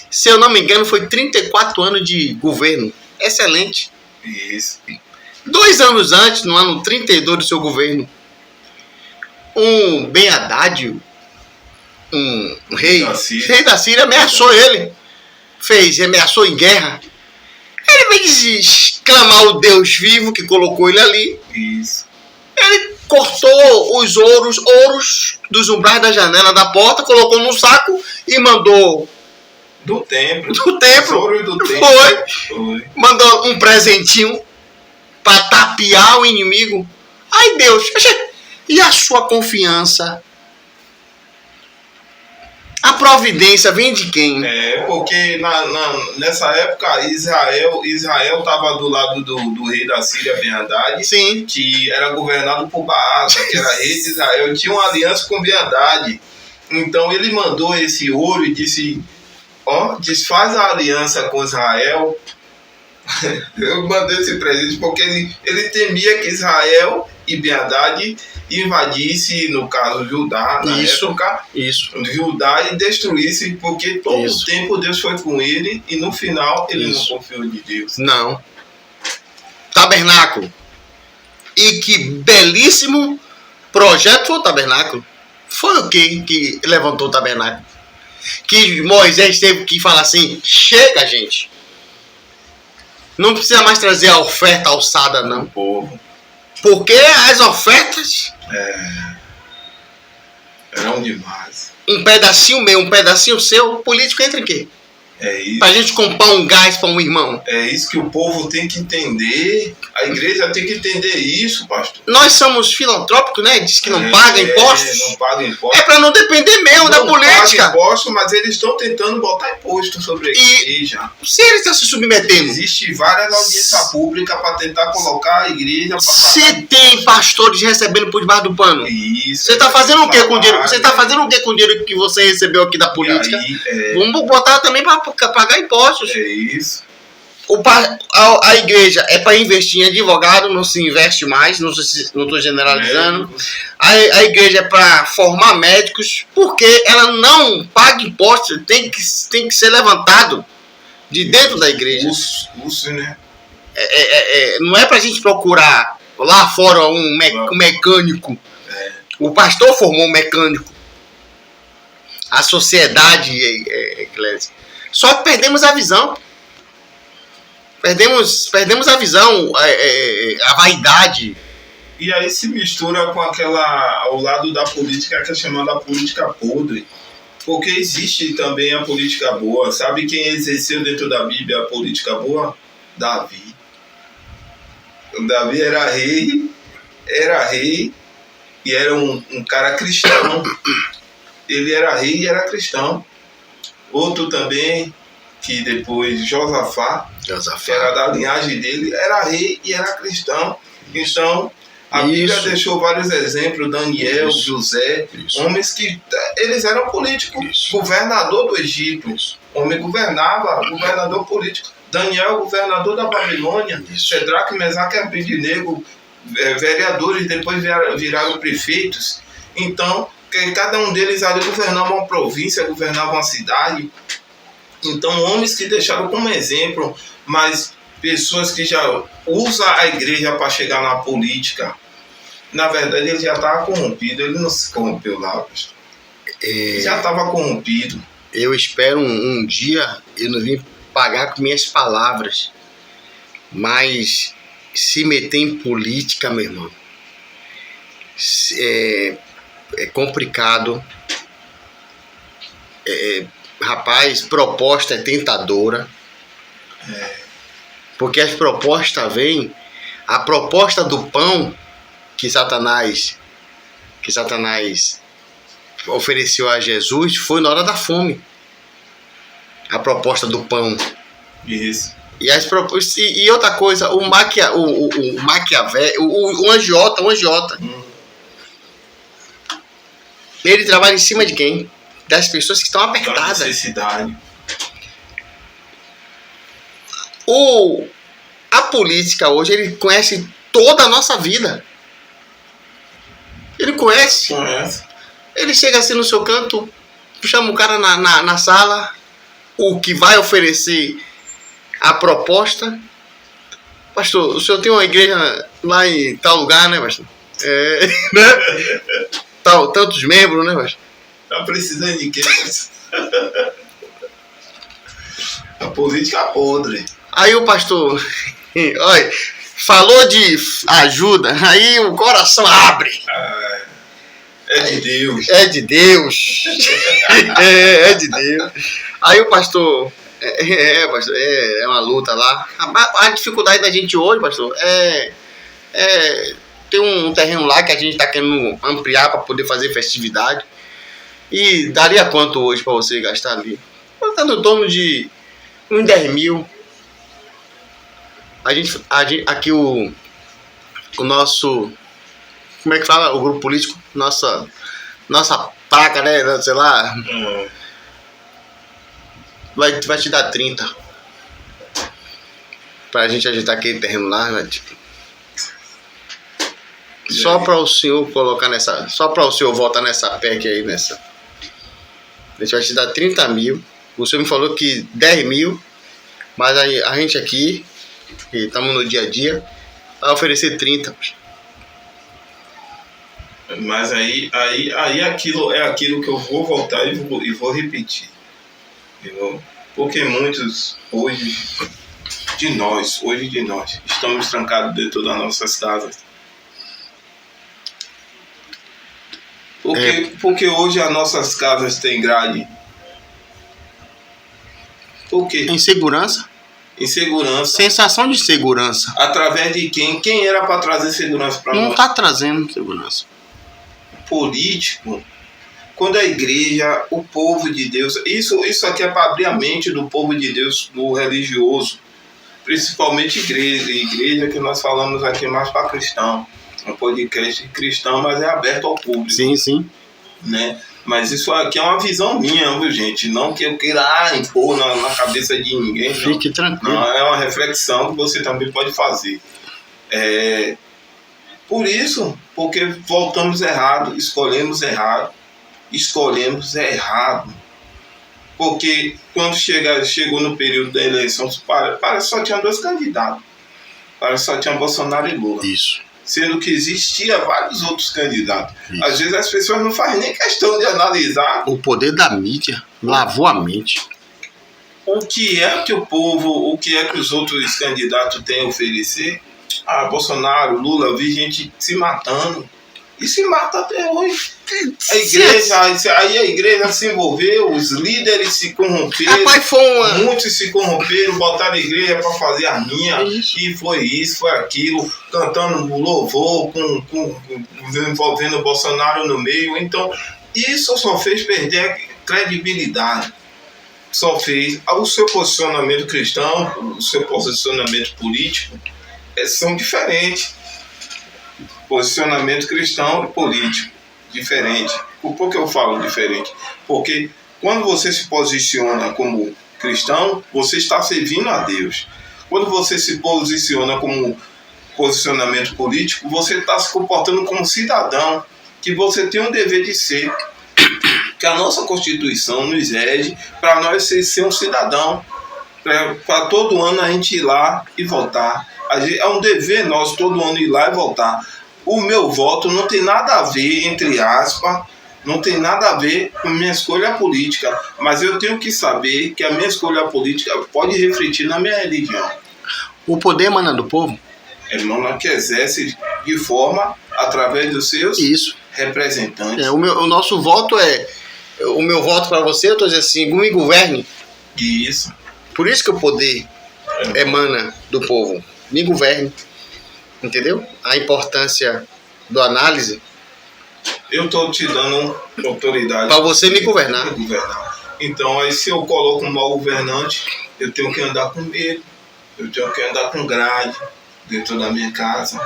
se eu não me engano, foi 34 anos de governo. Excelente. Isso. 2 anos antes, no ano 32 do seu governo, um Ben Haddad, um rei da Síria, ameaçou ele. Ameaçou em guerra. Ele veio exclamar o Deus vivo que colocou ele ali. Isso. Ele cortou os ouros dos umbrais da janela da porta, colocou num saco e mandou... Do templo. Do templo. Foi. Mandou um presentinho para tapear o inimigo. Ai, Deus. E a sua confiança? A providência vem de quem? Porque nessa época Israel estava do lado do rei da Síria, Ben Haddad, sim, que era governado por Baasa, que era rei de Israel, tinha uma aliança com Ben Haddad. Então ele mandou esse ouro e disse: desfaz a aliança com Israel. Eu mandei esse presente porque ele temia que Israel e Ben Haddad invadisse, no caso, Judá, na época, Judá, e destruísse, porque todo o tempo Deus foi com ele e no final ele não confiou de Deus. Não. Tabernáculo. E que belíssimo projeto foi o tabernáculo. Foi o que levantou o tabernáculo? Que Moisés teve que falar assim: chega, gente. Não precisa mais trazer a oferta alçada, não. Povo. Porque as ofertas eram demais. Um pedacinho meu, um pedacinho seu, o político entra em quê? É isso. Pra gente comprar um gás para um irmão. É isso que o povo tem que entender. A igreja tem que entender isso, pastor. Nós somos filantrópicos, né? Diz que não paga impostos. Não paga impostos. É para não depender mesmo da política. Não paga impostos, mas eles estão tentando botar imposto sobre a igreja. Se eles estão se submetendo. Existem várias audiências públicas para tentar colocar a igreja... Você tem pastores recebendo por debaixo do pano. Isso. Você está fazendo o quê com o dinheiro? Você está fazendo o quê com o dinheiro que você recebeu aqui da política? Aí, vamos botar também para pagar impostos. É isso. A igreja é para investir em advogado, não se investe mais, não estou generalizando. A igreja é para formar médicos, porque ela não paga impostos, tem que ser levantado de dentro da igreja. Né? Não é para a gente procurar lá fora um mecânico. O pastor formou um mecânico. A sociedade, eclésia. Só que perdemos a visão. Perdemos a visão, a vaidade. E aí se mistura com ao lado da política, que é chamada política podre. Porque existe também a política boa. Sabe quem exerceu dentro da Bíblia a política boa? Davi. O Davi era rei e era um cara cristão. Ele era rei e era cristão. Outro também, que depois Josafá, que era da linhagem dele, era rei e era cristão. Então, a Bíblia deixou vários exemplos, Daniel, José, homens que eles eram políticos, governador do Egito, homem governador político. Daniel, governador da Babilônia, Sedraque, Mesaque e Abednego, vereadores, depois viraram prefeitos. Então, cada um deles ali governava uma província, governava uma cidade. Então, homens que deixaram como exemplo, mas pessoas que já usam a igreja para chegar na política, na verdade ele já estava corrompido, ele não se corrompeu lá, pastor. Ele já estava corrompido. Eu espero um dia eu não vim pagar com minhas palavras, mas se meter em política, meu irmão, é complicado. Rapaz, proposta é tentadora. Porque as propostas vêm. A proposta do pão que Satanás ofereceu a Jesus foi na hora da fome. A proposta do pão. Isso. E outra coisa, o Maquiavel, o agiota. Ele trabalha em cima de quem? Das pessoas que estão apertadas. Da necessidade. A política hoje, ele conhece toda a nossa vida. Ele conhece. Ele chega assim no seu canto, chama o cara na sala, o que vai oferecer a proposta. Pastor, o senhor tem uma igreja lá em tal lugar, né, pastor? Né? Tantos membros, né, pastor? Tá precisando de quê? A política é podre. Aí o pastor, olha, falou de ajuda, aí o coração abre. É de Deus. É de Deus. É de Deus. Aí o pastor, pastor, é uma luta lá. A dificuldade da gente hoje, pastor, tem um terreno lá que a gente está querendo ampliar para poder fazer festividade. E daria quanto hoje para você gastar ali? Está no torno de uns 10 mil. Aqui o nosso, como é que fala? O grupo político, nossa placa, né? Sei lá. Vai te dar 30. Pra gente ajeitar aquele terreno lá, né? Só para o senhor colocar nessa. Só para o senhor voltar nessa PEC aí, nessa. A gente vai te dar 30 mil. O senhor me falou que 10 mil. Mas aí a gente aqui, que estamos no dia a dia, vai oferecer 30. Mas aí aquilo é aquilo que eu vou voltar e vou repetir. Porque muitos hoje de nós estamos trancados dentro das nossas casas. Porque hoje as nossas casas têm grade. O quê? Insegurança. Insegurança. Sensação de segurança. Através de quem? Quem era para trazer segurança para nós? Não está trazendo segurança. Político. Quando a igreja, o povo de Deus... Isso aqui é para abrir a mente do povo de Deus, do religioso. Principalmente igreja que nós falamos aqui mais para cristão. Um podcast cristão, mas é aberto ao público. Sim, sim. Né? Mas isso aqui é uma visão minha, viu, gente? Não que eu queira impor na cabeça de ninguém. Não. Fique tranquilo. Não, é uma reflexão que você também pode fazer. Por isso, porque voltamos errado, escolhemos errado. Porque quando chegou no período da eleição, parece que só tinha 2 candidatos. Parece que só tinha Bolsonaro e Lula. Isso. Sendo que existia vários outros candidatos. Isso. Às vezes as pessoas não fazem nem questão de analisar O poder da mídia lavou a mente. o que é que o povo, o que é que os outros candidatos têm a oferecer. Bolsonaro, Lula, eu vi gente se matando. E se mata até hoje. A igreja se envolveu, os líderes se corromperam. Rapaz, Muitos se corromperam, botaram a igreja para fazer a minha. E foi isso, foi aquilo, cantando louvor, envolvendo o Bolsonaro no meio. Então, isso só fez perder a credibilidade. Só fez. O seu posicionamento cristão, o seu posicionamento político, são diferentes. Posicionamento cristão e político, diferente. Por que eu falo diferente? Porque quando você se posiciona como cristão, você está servindo a Deus. Quando você se posiciona como posicionamento político, você está se comportando como cidadão, que você tem um dever de ser, que a nossa Constituição nos rege para nós ser um cidadão, para todo ano a gente ir lá e votar. É um dever nosso todo ano ir lá e votar. O meu voto não tem nada a ver, entre aspas, não tem nada a ver com minha escolha política, mas eu tenho que saber que a minha escolha política pode refletir na minha religião. O poder emana do povo? Emana que exerce de forma através dos seus representantes. O nosso voto o meu voto para você, eu estou dizendo assim, me governe. Isso. Por isso que o poder emana do povo. Me governe. Entendeu? A importância do análise. Eu estou te dando autoridade para você me governar. Então, aí se eu coloco um mau governante, eu tenho que andar com medo, eu tenho que andar com grade dentro da minha casa.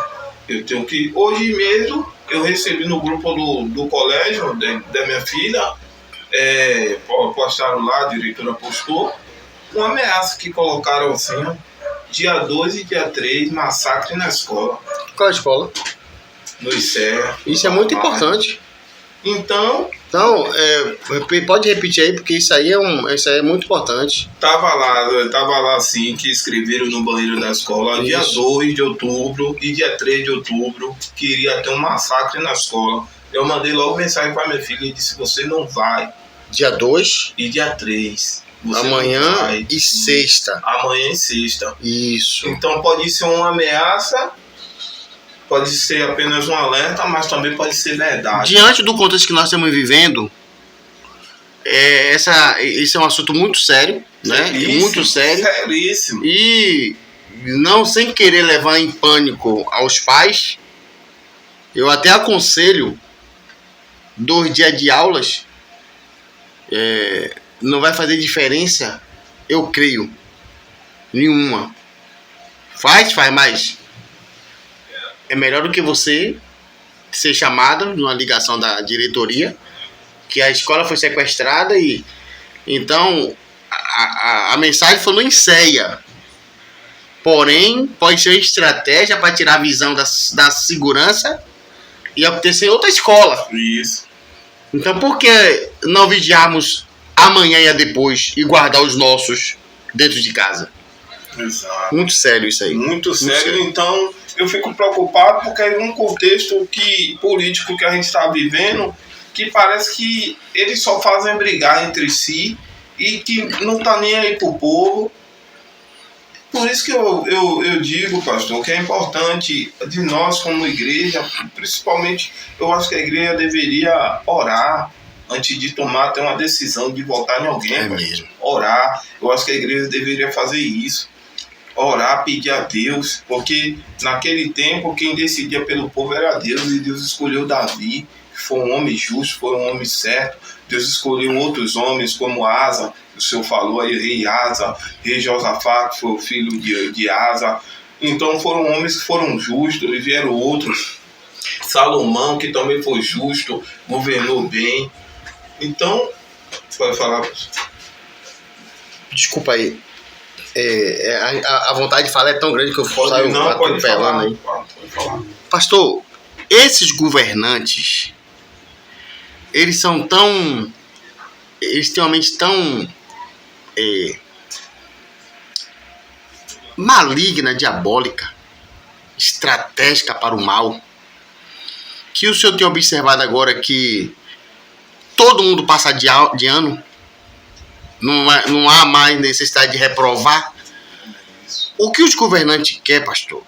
Eu tenho que... Hoje mesmo, eu recebi no grupo do colégio da minha filha, postaram lá, a diretora postou, uma ameaça que colocaram assim, dia 2 e dia 3, massacre na escola. Qual a escola? No ICEA. Isso é muito importante. Então, pode repetir aí, porque isso aí é muito importante. Tava lá assim, que escreveram no banheiro da escola, dia 2 de outubro e dia 3 de outubro, que iria ter um massacre na escola. Eu mandei logo mensagem para minha filha e disse, você não vai. Dia 2 e dia 3. Amanhã e sexta. Amanhã e sexta. Isso. Então pode ser uma ameaça, pode ser apenas um alerta, mas também pode ser verdade. Diante do contexto que nós estamos vivendo, isso é um assunto muito sério, né? Muito sério. Seríssimo. E não sem querer levar em pânico aos pais, eu até aconselho 2 dias de aulas. Não vai fazer diferença, eu creio, nenhuma. Faz, mas é melhor do que você ser chamado numa ligação da diretoria que a escola foi sequestrada e então a mensagem foi no INSEA. Porém, pode ser uma estratégia para tirar a visão da segurança e acontecer em outra escola. Isso. Então, por que não vigiarmos amanhã e a depois e guardar os nossos dentro de casa? Exato. Muito sério isso aí. Muito sério. Então, eu fico preocupado porque é um contexto político que a gente está vivendo que parece que eles só fazem brigar entre si e que não está nem aí para o povo. Por isso que eu digo, pastor, que é importante de nós como igreja, principalmente, eu acho que a igreja deveria orar antes de tomar até uma decisão de votar em alguém. É mesmo. Orar. Eu acho que a igreja deveria fazer isso. Orar, pedir a Deus, porque naquele tempo quem decidia pelo povo era Deus, e Deus escolheu Davi, que foi um homem justo, foi um homem certo. Deus escolheu outros homens como Asa, o senhor falou aí, rei Asa, rei Josafá, que foi o filho de Asa. Então foram homens que foram justos, e vieram outros. Salomão, que também foi justo, governou bem. Então, pode falar. Desculpa aí. A vontade de falar é tão grande que eu saio atropelando aí. Pode falar. Pastor, esses governantes, eles são tão... Eles têm uma mente tão... maligna, diabólica, estratégica para o mal, que o senhor tem observado agora que todo mundo passa de ano, não há mais necessidade de reprovar. O que os governantes querem, pastor,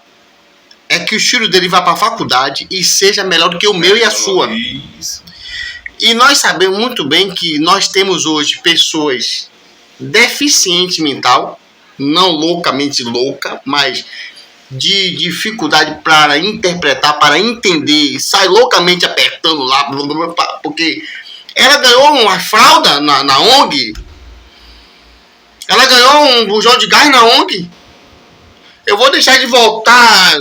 é que o filho dele vá para a faculdade e seja melhor do que o meu e a sua. Isso. E nós sabemos muito bem que nós temos hoje pessoas deficientes mental, não loucamente louca, mas de dificuldade para interpretar, para entender, sai loucamente apertando lá, porque ela ganhou uma fralda na ONG, ela ganhou um bujão de gás na ONG. Eu vou deixar de voltar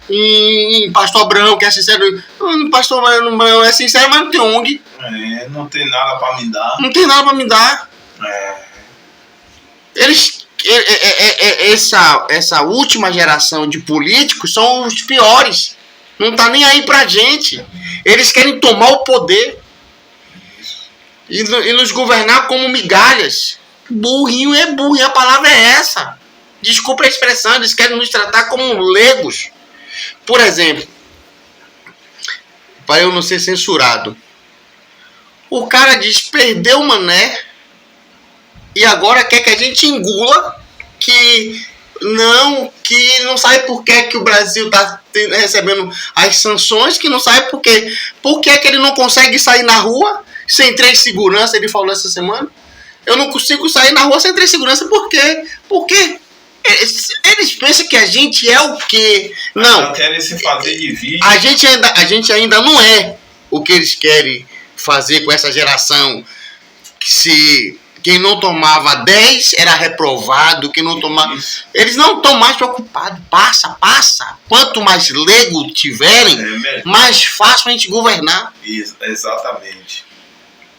em Pastor Abrão, que é sincero. Pastor Abrão é sincero, mas não tem ONG. Não tem nada para me dar. Não tem nada para me dar. Essa última geração de políticos são os piores. Não tá nem aí pra gente. Eles querem tomar o poder e nos governar como migalhas. Burrinho é burrinho, a palavra é essa. Desculpa a expressão, eles querem nos tratar como legos. Por exemplo, para eu não ser censurado, o cara diz, perdeu o mané, e agora quer que a gente engula, que não sabe por que o Brasil está recebendo as sanções, que não sabe por quê. Por que ele não consegue sair na rua sem 3 segurança, ele falou essa semana. Eu não consigo sair na rua sem 3 segurança, por quê? Porque eles pensam que a gente é o quê? Não. Querem se fazer de vídeo. A gente ainda não é o que eles querem fazer com essa geração. Quem não tomava 10 era reprovado, quem não tomava... Eles não estão mais preocupados. Passa. Quanto mais leigo tiverem, mais fácil a gente governar.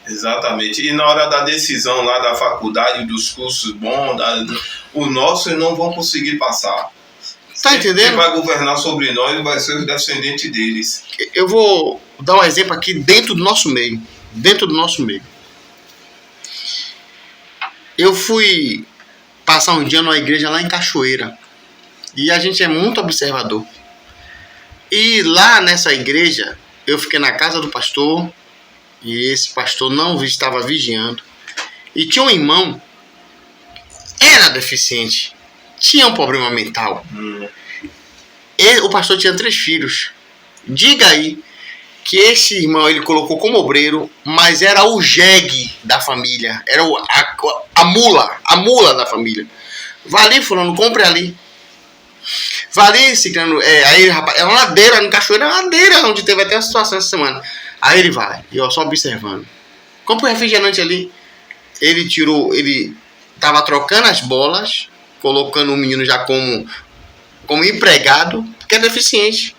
Exatamente. E na hora da decisão lá da faculdade, dos cursos bons, o nosso não vão conseguir passar. Tá entendendo? Quem vai governar sobre nós vai ser os descendentes deles. Eu vou dar um exemplo aqui dentro do nosso meio. Eu fui passar um dia numa igreja lá em Cachoeira. E a gente é muito observador. E lá nessa igreja, eu fiquei na casa do pastor. E esse pastor não estava vigiando. E tinha um irmão, era deficiente, tinha um problema mental. O pastor tinha 3 filhos. Diga aí que esse irmão ele colocou como obreiro, mas era o jegue da família, era a mula da família. Vai ali, fulano, compre ali. Vai ali, ciclano, aí rapaz, é uma ladeira, no Cachoeira é uma ladeira, onde teve até uma situação essa semana. Aí ele vai, e eu só observando. Compra o refrigerante ali. Ele tava trocando as bolas, colocando o menino já como empregado, porque é deficiente.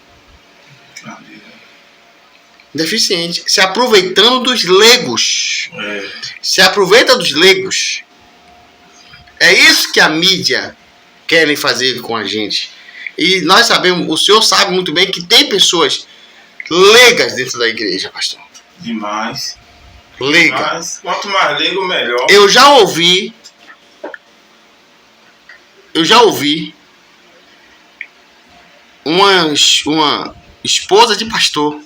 Se aproveitando dos legos. Se aproveita dos legos. É isso que a mídia querem fazer com a gente. E nós sabemos, o senhor sabe muito bem que tem pessoas leigas dentro da igreja, pastor. Demais. Leiga. Mas quanto mais leigo, melhor. Eu já ouvi uma esposa de pastor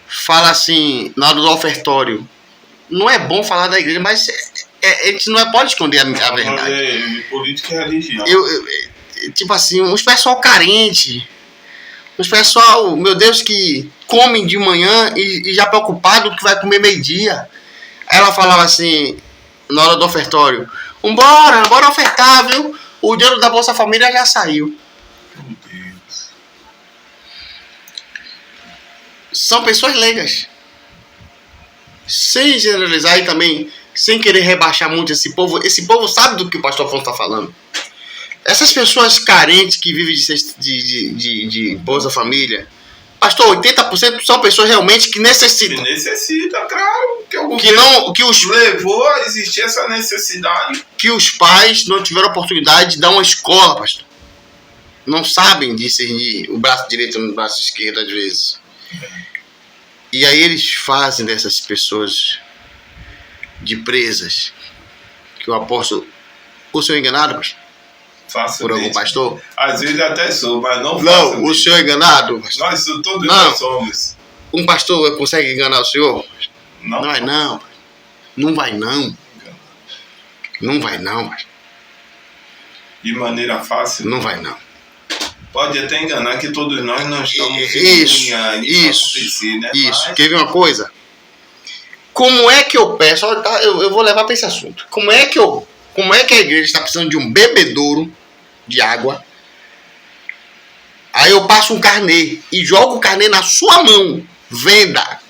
fala assim, na hora do ofertório, não é bom falar da igreja, mas a gente não pode esconder a verdade. Política e religião. Tipo assim, uns pessoal carente, uns pessoal, meu Deus, que comem de manhã e já preocupado que vai comer meio-dia. ela falava assim, na hora do ofertório, bora ofertar, viu? O dinheiro da Bolsa Família já saiu. Meu Deus. São pessoas leigas. Sem generalizar e também sem querer rebaixar muito esse povo sabe do que o pastor Afonso está falando. Essas pessoas carentes que vivem de Bolsa Família, pastor, 80% são pessoas realmente que necessitam. Que necessita, claro. Que os levou a existir essa necessidade. Que os pais não tiveram oportunidade de dar uma escola, pastor. Não sabem discernir o braço direito no braço esquerdo às vezes. E aí eles fazem dessas pessoas de presas. Que o apóstolo... O senhor é enganado, pastor? Por algum pastor? Às vezes até sou, mas não faço. Não, o senhor é enganado, pastor? Todos nós somos. Um pastor consegue enganar o senhor? Não vai não. Não vai não. Não vai não, pastor. De maneira fácil? Não vai não. Pode até enganar que todos nós não estamos isso acontecer, né? Isso. Mas... Quer ver uma coisa? Como é que eu peço? Eu vou levar para esse assunto. Como é que a igreja está precisando de um bebedouro de água? Aí eu passo um carnê e jogo o carnê na sua mão. Venda.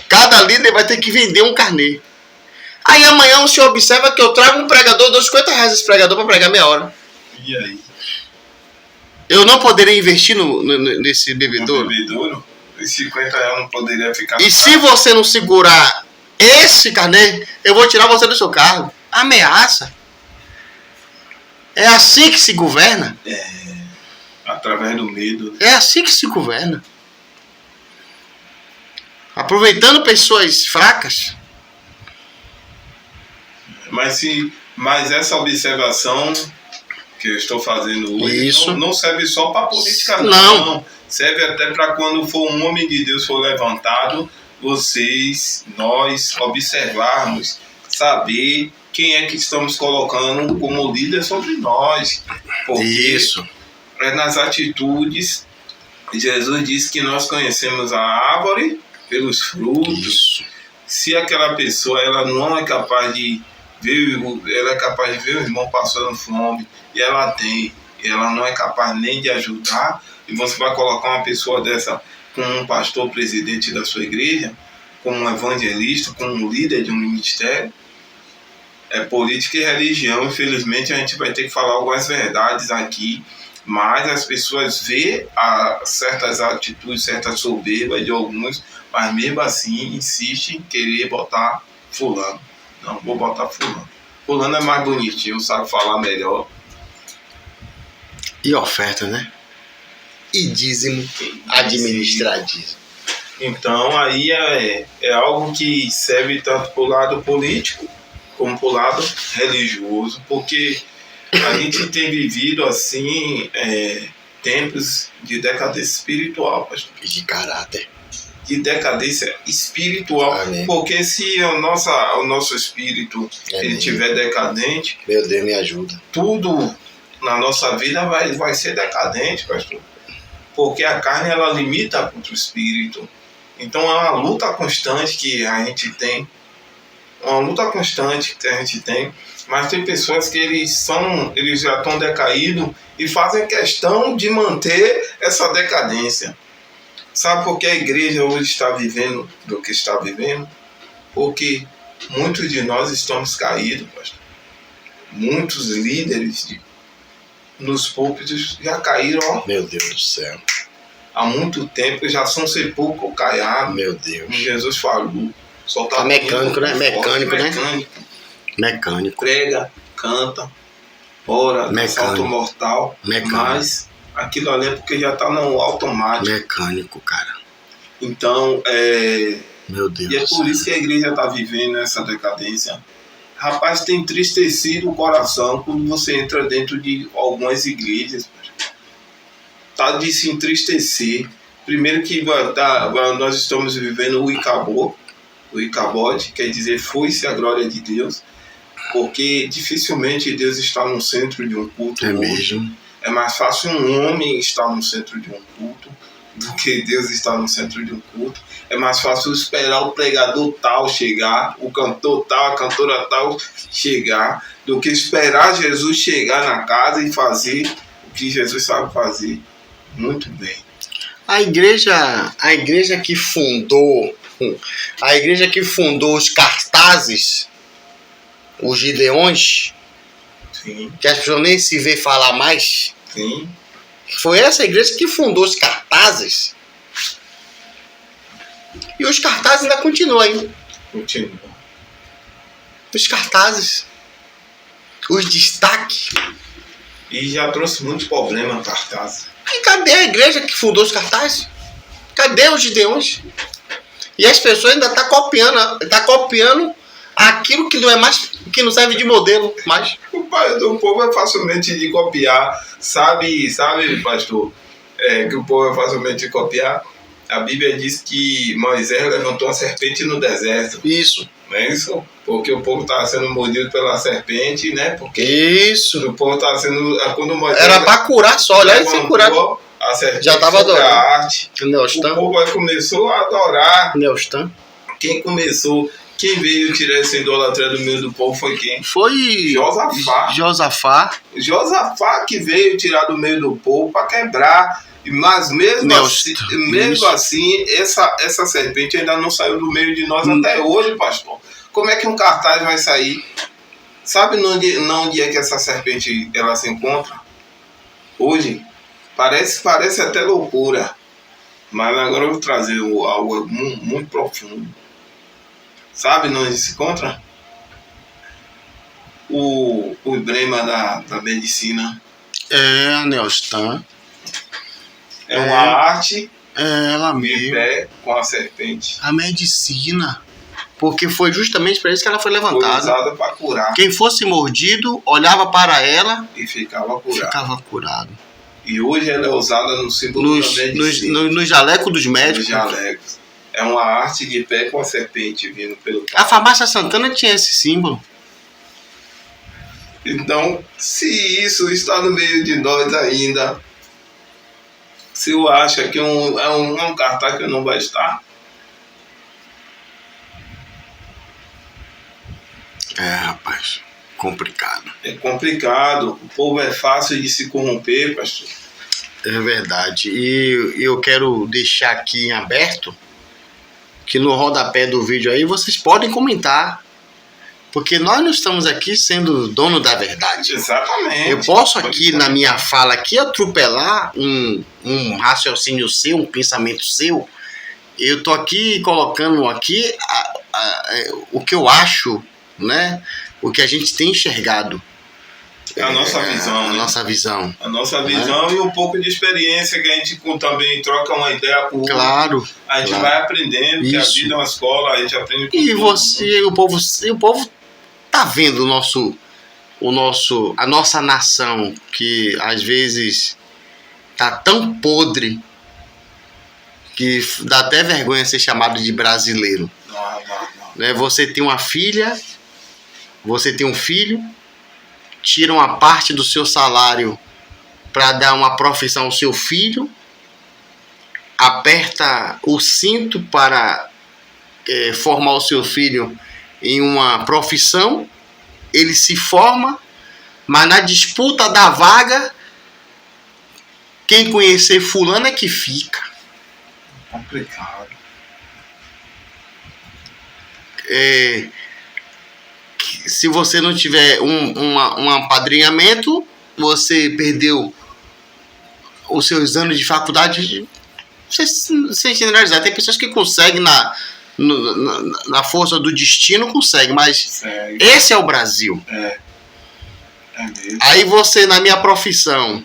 Cada líder vai ter que vender um carnê. Aí amanhã o senhor observa que eu trago um pregador, dou R$50 esse pregador para pregar meia hora. E aí? Eu não poderia investir nesse bebedouro? No bebedouro? Os R$50 não poderia ficar... E se você não segurar esse carnê, eu vou tirar você do seu cargo. Ameaça. É assim que se governa. Através do medo. É assim que se governa. Aproveitando pessoas fracas. Mas essa observação que eu estou fazendo hoje não serve só para política, não. Serve até para quando for um homem de Deus for levantado, nós observarmos, saber quem é que estamos colocando como líder sobre nós. Porque é nas atitudes. Jesus disse que nós conhecemos a árvore pelos frutos. Se aquela pessoa ela não é capaz de ela é capaz de ver o irmão passando fome e ela não é capaz nem de ajudar, e você vai colocar uma pessoa dessa como um pastor presidente da sua igreja, como um evangelista, como um líder de um ministério. É política e religião. Infelizmente a gente vai ter que falar algumas verdades aqui, mas as pessoas vê certas atitudes, certa soberba de alguns, mas mesmo assim insistem em querer botar fulano. Não, vou botar fulano. Fulano é mais bonitinho, sabe falar melhor. E oferta, né? E dízimo, administrar dízimo. Então aí é algo que serve tanto para o lado político como para o lado religioso, porque a gente tem vivido assim tempos de decadência espiritual, pastor. E de caráter. De decadência espiritual. Amém. Porque se o nosso espírito ele estiver decadente, meu Deus, me ajuda. Tudo na nossa vida vai ser decadente, pastor. Porque a carne ela limita contra o espírito. Então é uma luta constante que a gente tem. Mas tem pessoas que eles já estão decaídos e fazem questão de manter essa decadência. Sabe por que a igreja hoje está vivendo do que está vivendo? Porque muitos de nós estamos caídos, pastor. Muitos líderes nos púlpitos já caíram, ó. Meu Deus do céu. Há muito tempo já são sepulcros caiados. Meu Deus. Como Jesus falou. Tá mecânico, né? Mecânico. Prega, canta, ora, salto mortal. Mas aquilo ali é porque já está no automático. Mecânico, cara. Então, meu Deus. E é por isso que a igreja está vivendo essa decadência. Rapaz, tem entristecido o coração quando você entra dentro de algumas igrejas. Tá de se entristecer. Primeiro que nós estamos vivendo o Icabode, quer dizer, foi-se a glória de Deus. Porque dificilmente Deus está no centro de um culto. É mesmo. É mais fácil um homem estar no centro de um culto do que Deus estar no centro de um culto. É mais fácil esperar o pregador tal chegar, o cantor tal, a cantora tal chegar, do que esperar Jesus chegar na casa e fazer o que Jesus sabe fazer muito bem. A igreja que fundou os cartazes, os gideões, sim, que as pessoas nem se vê falar mais, sim, foi essa igreja que fundou os cartazes. E os cartazes ainda continuam aí. continua. Os cartazes, os destaques. E já trouxe muito problema no cartaz. E cadê a igreja que fundou os cartazes? Cadê os gideões? E as pessoas ainda estão copiando aquilo que não é mais, que não serve de modelo mais. O povo é facilmente de copiar. Sabe, pastor, que o povo é facilmente de copiar? A Bíblia diz que Moisés levantou uma serpente no deserto. Isso. Não é isso? Porque o povo estava sendo mordido pela serpente, né? Porque isso. O povo estava sendo... Quando Moisés era para curar só, olha, ele se curar. A serpente já estava adorando. O povo aí começou a adorar. Neustan. Quem veio tirar essa idolatria do meio do povo foi quem? Foi Josafá. Josafá que veio tirar do meio do povo para quebrar. Mas mesmo assim, essa serpente ainda não saiu do meio de nós até hoje, pastor. Como é que um cartaz vai sair? Sabe onde é que essa serpente ela se encontra? Hoje? Parece até loucura. Mas agora eu vou trazer algo muito profundo. Sabe onde se encontra? O emblema da medicina. É, Neustan. É uma arte ela de mesmo. pé com a serpente. A medicina. Porque foi justamente para isso que ela foi levantada. Foi usada para curar. Quem fosse mordido, olhava para ela e ficava curado. E hoje ela é usada no símbolo da medicina. No jaleco dos médicos. Nos jalecos. É uma arte de pé com a serpente vindo pelo... A farmácia Santana tinha esse símbolo. Então, se isso está no meio de nós ainda... Se eu acho que é um cartaz que não vai estar. Rapaz, complicado. É complicado. O povo é fácil de se corromper, pastor. É verdade. E eu quero deixar aqui em aberto que no rodapé do vídeo aí vocês podem comentar. Porque nós não estamos aqui sendo dono da verdade. Exatamente. Eu posso aqui, na minha fala aqui, atropelar um raciocínio seu, um pensamento seu. Eu estou aqui colocando aqui o que eu acho, né? O que a gente tem enxergado. A nossa visão. A nossa visão. A nossa visão, né? E um pouco de experiência que a gente também troca uma ideia com o outro. Claro. A gente vai aprendendo, porque a vida é uma escola, a gente aprende com o povo tá vendo a nossa nação, que às vezes tá tão podre que dá até vergonha ser chamado de brasileiro. Não. Né? Você tem uma filha, você tem um filho, tira uma parte do seu salário para dar uma profissão ao seu filho, aperta o cinto para formar o seu filho em uma profissão, ele se forma, mas na disputa da vaga, quem conhecer fulano é que fica. Complicado. Se você não tiver um apadrinhamento, você perdeu os seus anos de faculdade. Sem generalizar, tem pessoas que conseguem na força do destino, conseguem, mas esse é o Brasil. É mesmo. Aí você, na minha profissão,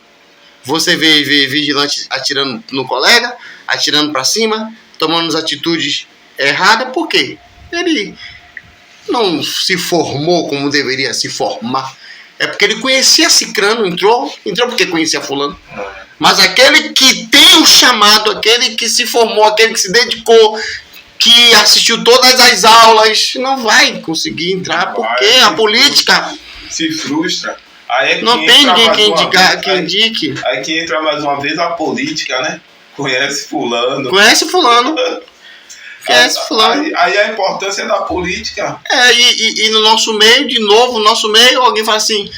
você vê vigilante atirando no colega, atirando para cima, tomando as atitudes erradas. Por quê? Ele não se formou como deveria se formar. É porque ele conhecia Cicrano, entrou porque conhecia fulano. Mas aquele que tem o chamado, aquele que se formou, aquele que se dedicou, que assistiu todas as aulas, não vai conseguir entrar, porque a política se frustra. Aí não tem ninguém que indique. Aí que entra mais uma vez a política, né? Conhece fulano. Conhece fulano. Aí a importância da política. E no nosso meio, de novo, no nosso meio, alguém fala assim: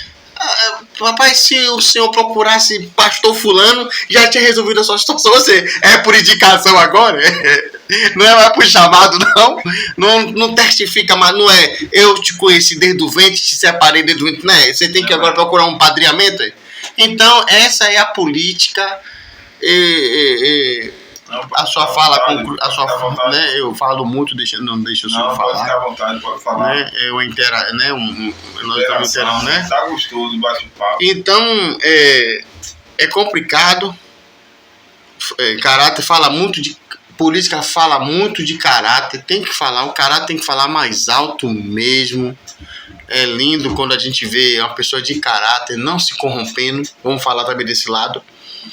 rapaz, se o senhor procurasse pastor fulano, já tinha resolvido a sua situação. Você é por indicação agora? Não é mais por chamado, não. Não testifica mais, não é eu te conheci desde o ventre, te separei desde o ventre, né? Você tem que agora procurar um padrinhamento. Então, essa é a política. A sua fala, né? Eu falo muito, não deixa o senhor falar. Pode ficar à vontade, pode falar. Né? Nós estamos interando, né? Tá gostoso, bate papo. Então, é complicado. Caráter fala muito de... Política fala muito de caráter. Tem que falar, o caráter tem que falar mais alto mesmo. É lindo quando a gente vê uma pessoa de caráter não se corrompendo. Vamos falar também desse lado.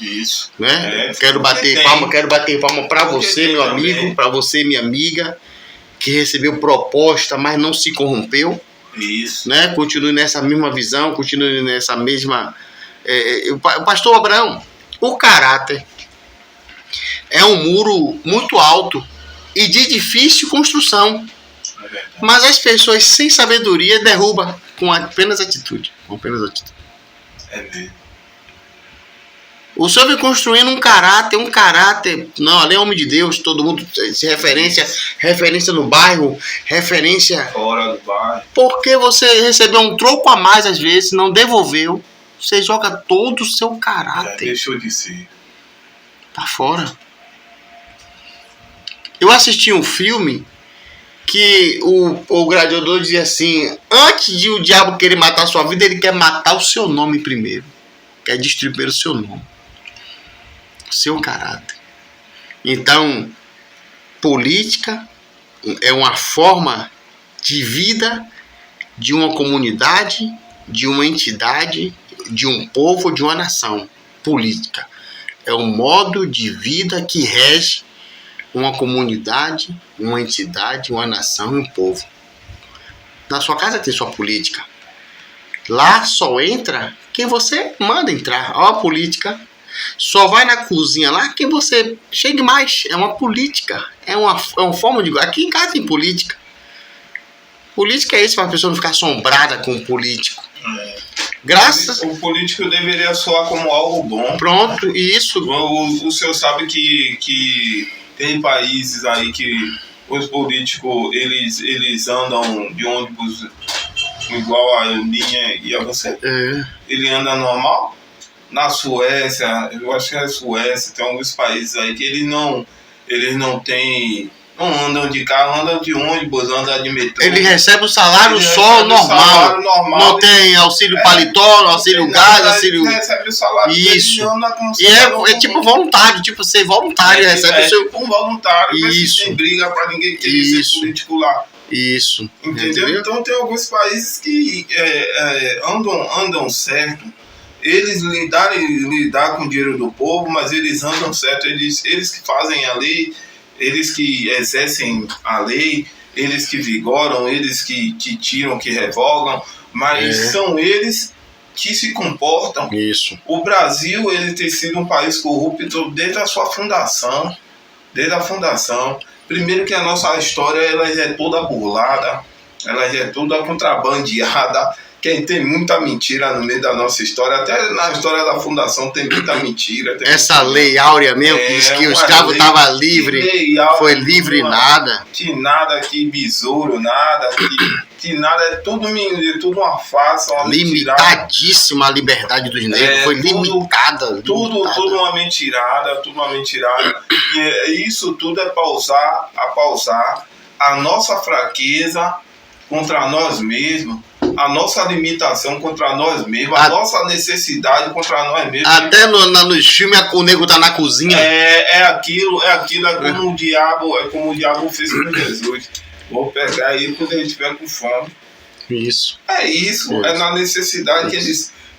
Isso. Né? Quero bater palma para você, meu amigo, para você, minha amiga, que recebeu proposta, mas não se corrompeu. Isso. Né? Continue nessa mesma visão, continue nessa mesma... o pastor Abraão, o caráter é um muro muito alto e de difícil construção. Mas as pessoas sem sabedoria derrubam com apenas atitude. É mesmo. O senhor vem construindo um caráter, não, ali é homem de Deus, todo mundo se referência no bairro, referência fora do bairro. Porque você recebeu um troco a mais às vezes, não devolveu, você joga todo o seu caráter. Deixou de ser. Tá fora. Eu assisti um filme que o gladiador dizia assim: antes de o diabo querer matar a sua vida, ele quer matar o seu nome primeiro. Quer destruir o seu nome. O seu caráter. Então, política é uma forma de vida de uma comunidade, de uma entidade, de um povo, de uma nação. Política é um modo de vida que rege uma comunidade, uma entidade, uma nação e um povo. Na sua casa tem sua política. Lá só entra quem você manda entrar. Ó, a política. Só vai na cozinha lá quem você chegue mais. É uma política. É uma forma de... Aqui em casa tem política. Política é isso, para a pessoa não ficar assombrada com o político. Graças... O político deveria soar como algo bom. Pronto, isso. O senhor sabe que tem países aí que os políticos, eles andam de ônibus igual a minha e a você. Ele anda normal. Na Suécia, eu acho que é a Suécia, tem alguns países aí que eles não andam de carro, andam de ônibus, andam de metrô. Ele recebe o salário só normal. Não tem auxílio paletó, auxílio gás, auxílio... Ele recebe o salário. Isso. E é tipo voluntário, tipo ser voluntário, recebe o seu... tipo um voluntário. Isso. Tem briga pra ninguém querer ser político lá. Isso. Entendeu? Então tem alguns países que andam certo. Eles lidar com o dinheiro do povo, mas eles andam certo. Eles que fazem a lei, eles que exercem a lei, eles que vigoram, eles que tiram, que revogam, mas são eles que se comportam. Isso. O Brasil, ele tem sido um país corrupto desde a sua fundação. Desde a fundação. Primeiro que a nossa história ela é toda burlada, ela é toda contrabandeada. Tem muita mentira no meio da nossa história. Até na história da fundação tem muita mentira. Essa lei áurea mesmo, que diz que o escravo estava livre, foi livre nada. Que nada, que besouro, nada, que nada, é tudo uma farsa, uma limitadíssima a liberdade dos negros, foi limitada. Tudo uma mentirada, E isso tudo é pausar a nossa fraqueza contra nós mesmos, a nossa limitação contra nós mesmos, a nossa necessidade contra nós mesmos. Até nos filmes o nego tá na cozinha. É como o diabo fez com Jesus. Vou pegar ele quando ele estiver com fome. Isso. É isso. É na necessidade que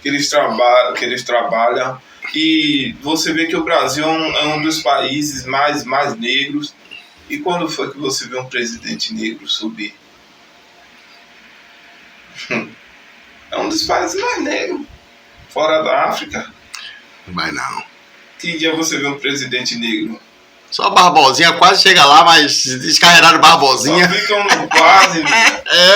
eles trabalham. E você vê que o Brasil é um dos países mais negros. E quando foi que você vê um presidente negro subir? É um dos países mais negros, fora da África. Vai não. Que dia você vê um presidente negro? Só Barbosinha quase chega lá, mas descarregaram Barbosinha. Só ficam no quase,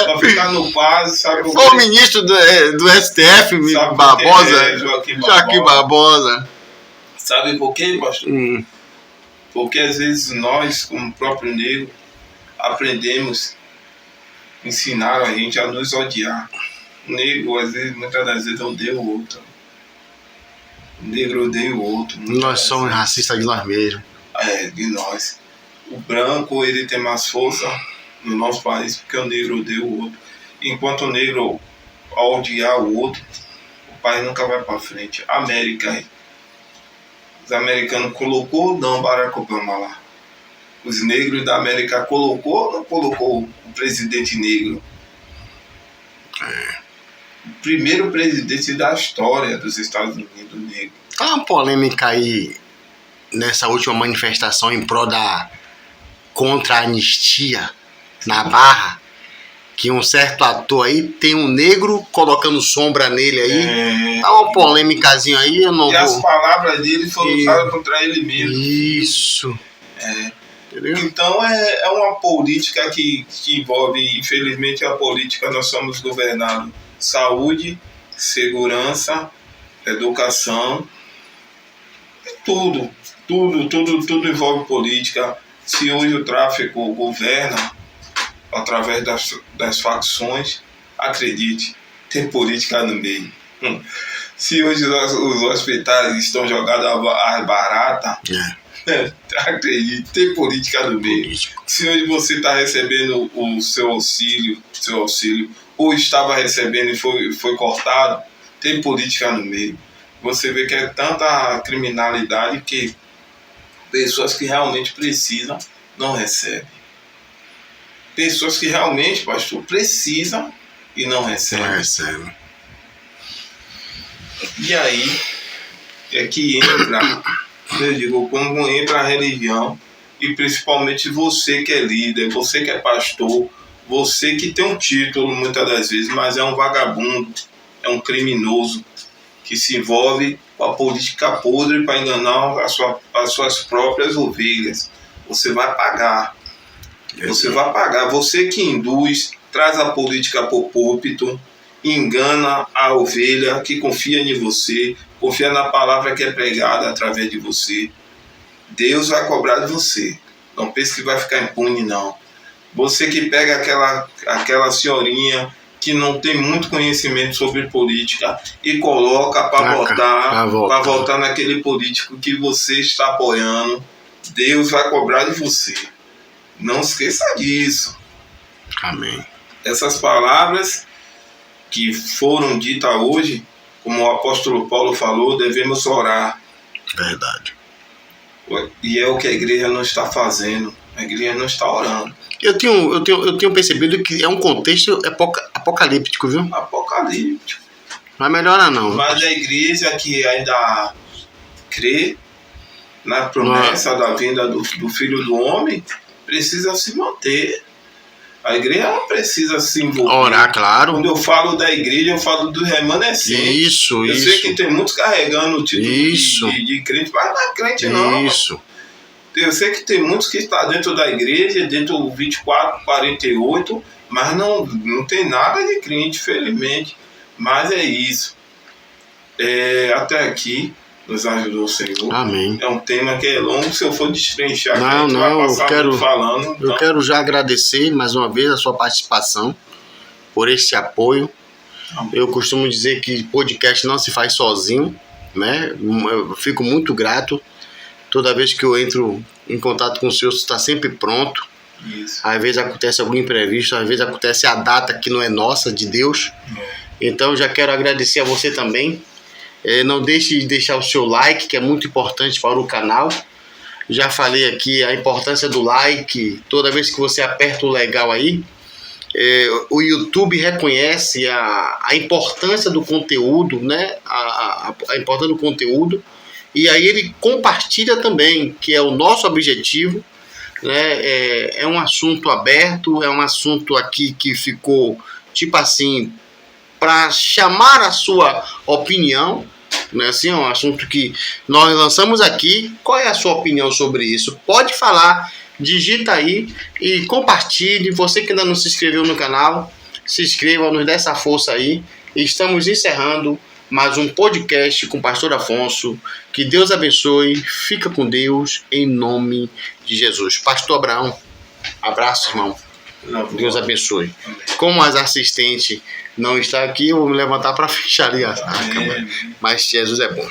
só ficam no quase, sabe por quê? Foi o ministro do STF, Sabe Barbosa, Joaquim Barbosa. Sabe por quê, pastor? Porque às vezes nós, como próprio negro, aprendemos, ensinaram a gente a nos odiar. O negro, às vezes, muitas das vezes, odeia o outro. O negro odeia o outro. Nós somos racistas de nós mesmos. De nós. O branco, ele tem mais força no nosso país porque o negro odeia o outro. Enquanto o negro, ao odiar o outro, o país nunca vai para frente. América, os americanos colocou ou não Barack Obama lá? Os negros da América colocou ou não colocou o presidente negro? O primeiro presidente da história dos Estados Unidos negro. Há uma polêmica aí nessa última manifestação em prol da contra-anistia na Barra, que um certo ator aí tem um negro colocando sombra nele aí. Tá uma polêmicazinha aí, eu não vou... as palavras dele foram usadas contra ele mesmo. Isso. Entendeu? Então é uma política que envolve, infelizmente, a política, nós somos governados. Saúde, segurança, educação, tudo envolve política. Se hoje o tráfico governa através das facções, acredite, tem política no meio. Se hoje os hospitais estão jogados às baratas, acredite, tem política no meio. Se hoje você está recebendo o seu auxílio, ou estava recebendo e foi cortado, tem política no meio. Você vê que é tanta criminalidade que pessoas que realmente precisam não recebem. Pessoas que realmente, pastor, precisam e não recebem. Não recebem. E aí é que entra, eu digo, como entra a religião, e principalmente você que é líder, você que é pastor, você que tem um título muitas das vezes, mas é um vagabundo, é um criminoso, que se envolve com a política podre para enganar as suas próprias ovelhas. Você vai pagar. Você vai pagar. Você que induz, traz a política para o púlpito, engana a ovelha que confia em você, confia na palavra que é pregada através de você. Deus vai cobrar de você. Não pense que vai ficar impune, não. Você que pega aquela senhorinha que não tem muito conhecimento sobre política e coloca para votar naquele político que você está apoiando, Deus vai cobrar de você. Não esqueça disso. Amém. Essas palavras que foram ditas hoje, como o apóstolo Paulo falou, devemos orar. Verdade. E é o que a igreja não está fazendo. A igreja não está orando. Eu tenho percebido que é um contexto apocalíptico, viu? Apocalíptico. Não melhora não. Mas a igreja que ainda crê na promessa da vinda do Filho do Homem precisa se manter. A igreja não precisa se envolver. Orar, claro. Quando eu falo da igreja, eu falo do remanescente. Isso. Eu sei que tem muitos carregando o título de crente, mas não é crente não. Isso. Eu sei que tem muitos que estão dentro da igreja, dentro do 24, 48, mas não tem nada de crente, felizmente. Mas é isso. Até aqui nos ajudou o Senhor. Amém. É um tema que é longo, se eu for destrinchar, falando. Então. Eu quero já agradecer mais uma vez a sua participação, por esse apoio. Amém. Eu costumo dizer que podcast não se faz sozinho, né? Eu fico muito grato. Toda vez que eu entro em contato com o senhor, você está sempre pronto. Isso. Às vezes acontece algum imprevisto, às vezes acontece a data que não é nossa, de Deus. Então já quero agradecer a você também. Não deixe de deixar o seu like, que é muito importante para o canal. Já falei aqui a importância do like. Toda vez que você aperta o legal aí, o YouTube reconhece a importância do conteúdo, né? A importância do conteúdo. E aí ele compartilha também, que é o nosso objetivo, né? É um assunto aberto, é um assunto aqui que ficou, tipo assim, para chamar a sua opinião, Não é assim? É um assunto que nós lançamos aqui. Qual é a sua opinião sobre isso? Pode falar, digita aí e compartilhe. Você que ainda não se inscreveu no canal, se inscreva, nos dê essa força aí. Estamos encerrando mais um podcast com o Pastor Afonso. Que Deus abençoe. Fica com Deus em nome de Jesus. Pastor Abraão, abraço, irmão. Deus abençoe. Como as assistentes não está aqui, eu vou me levantar para fechar ali a câmera. Mas Jesus é bom.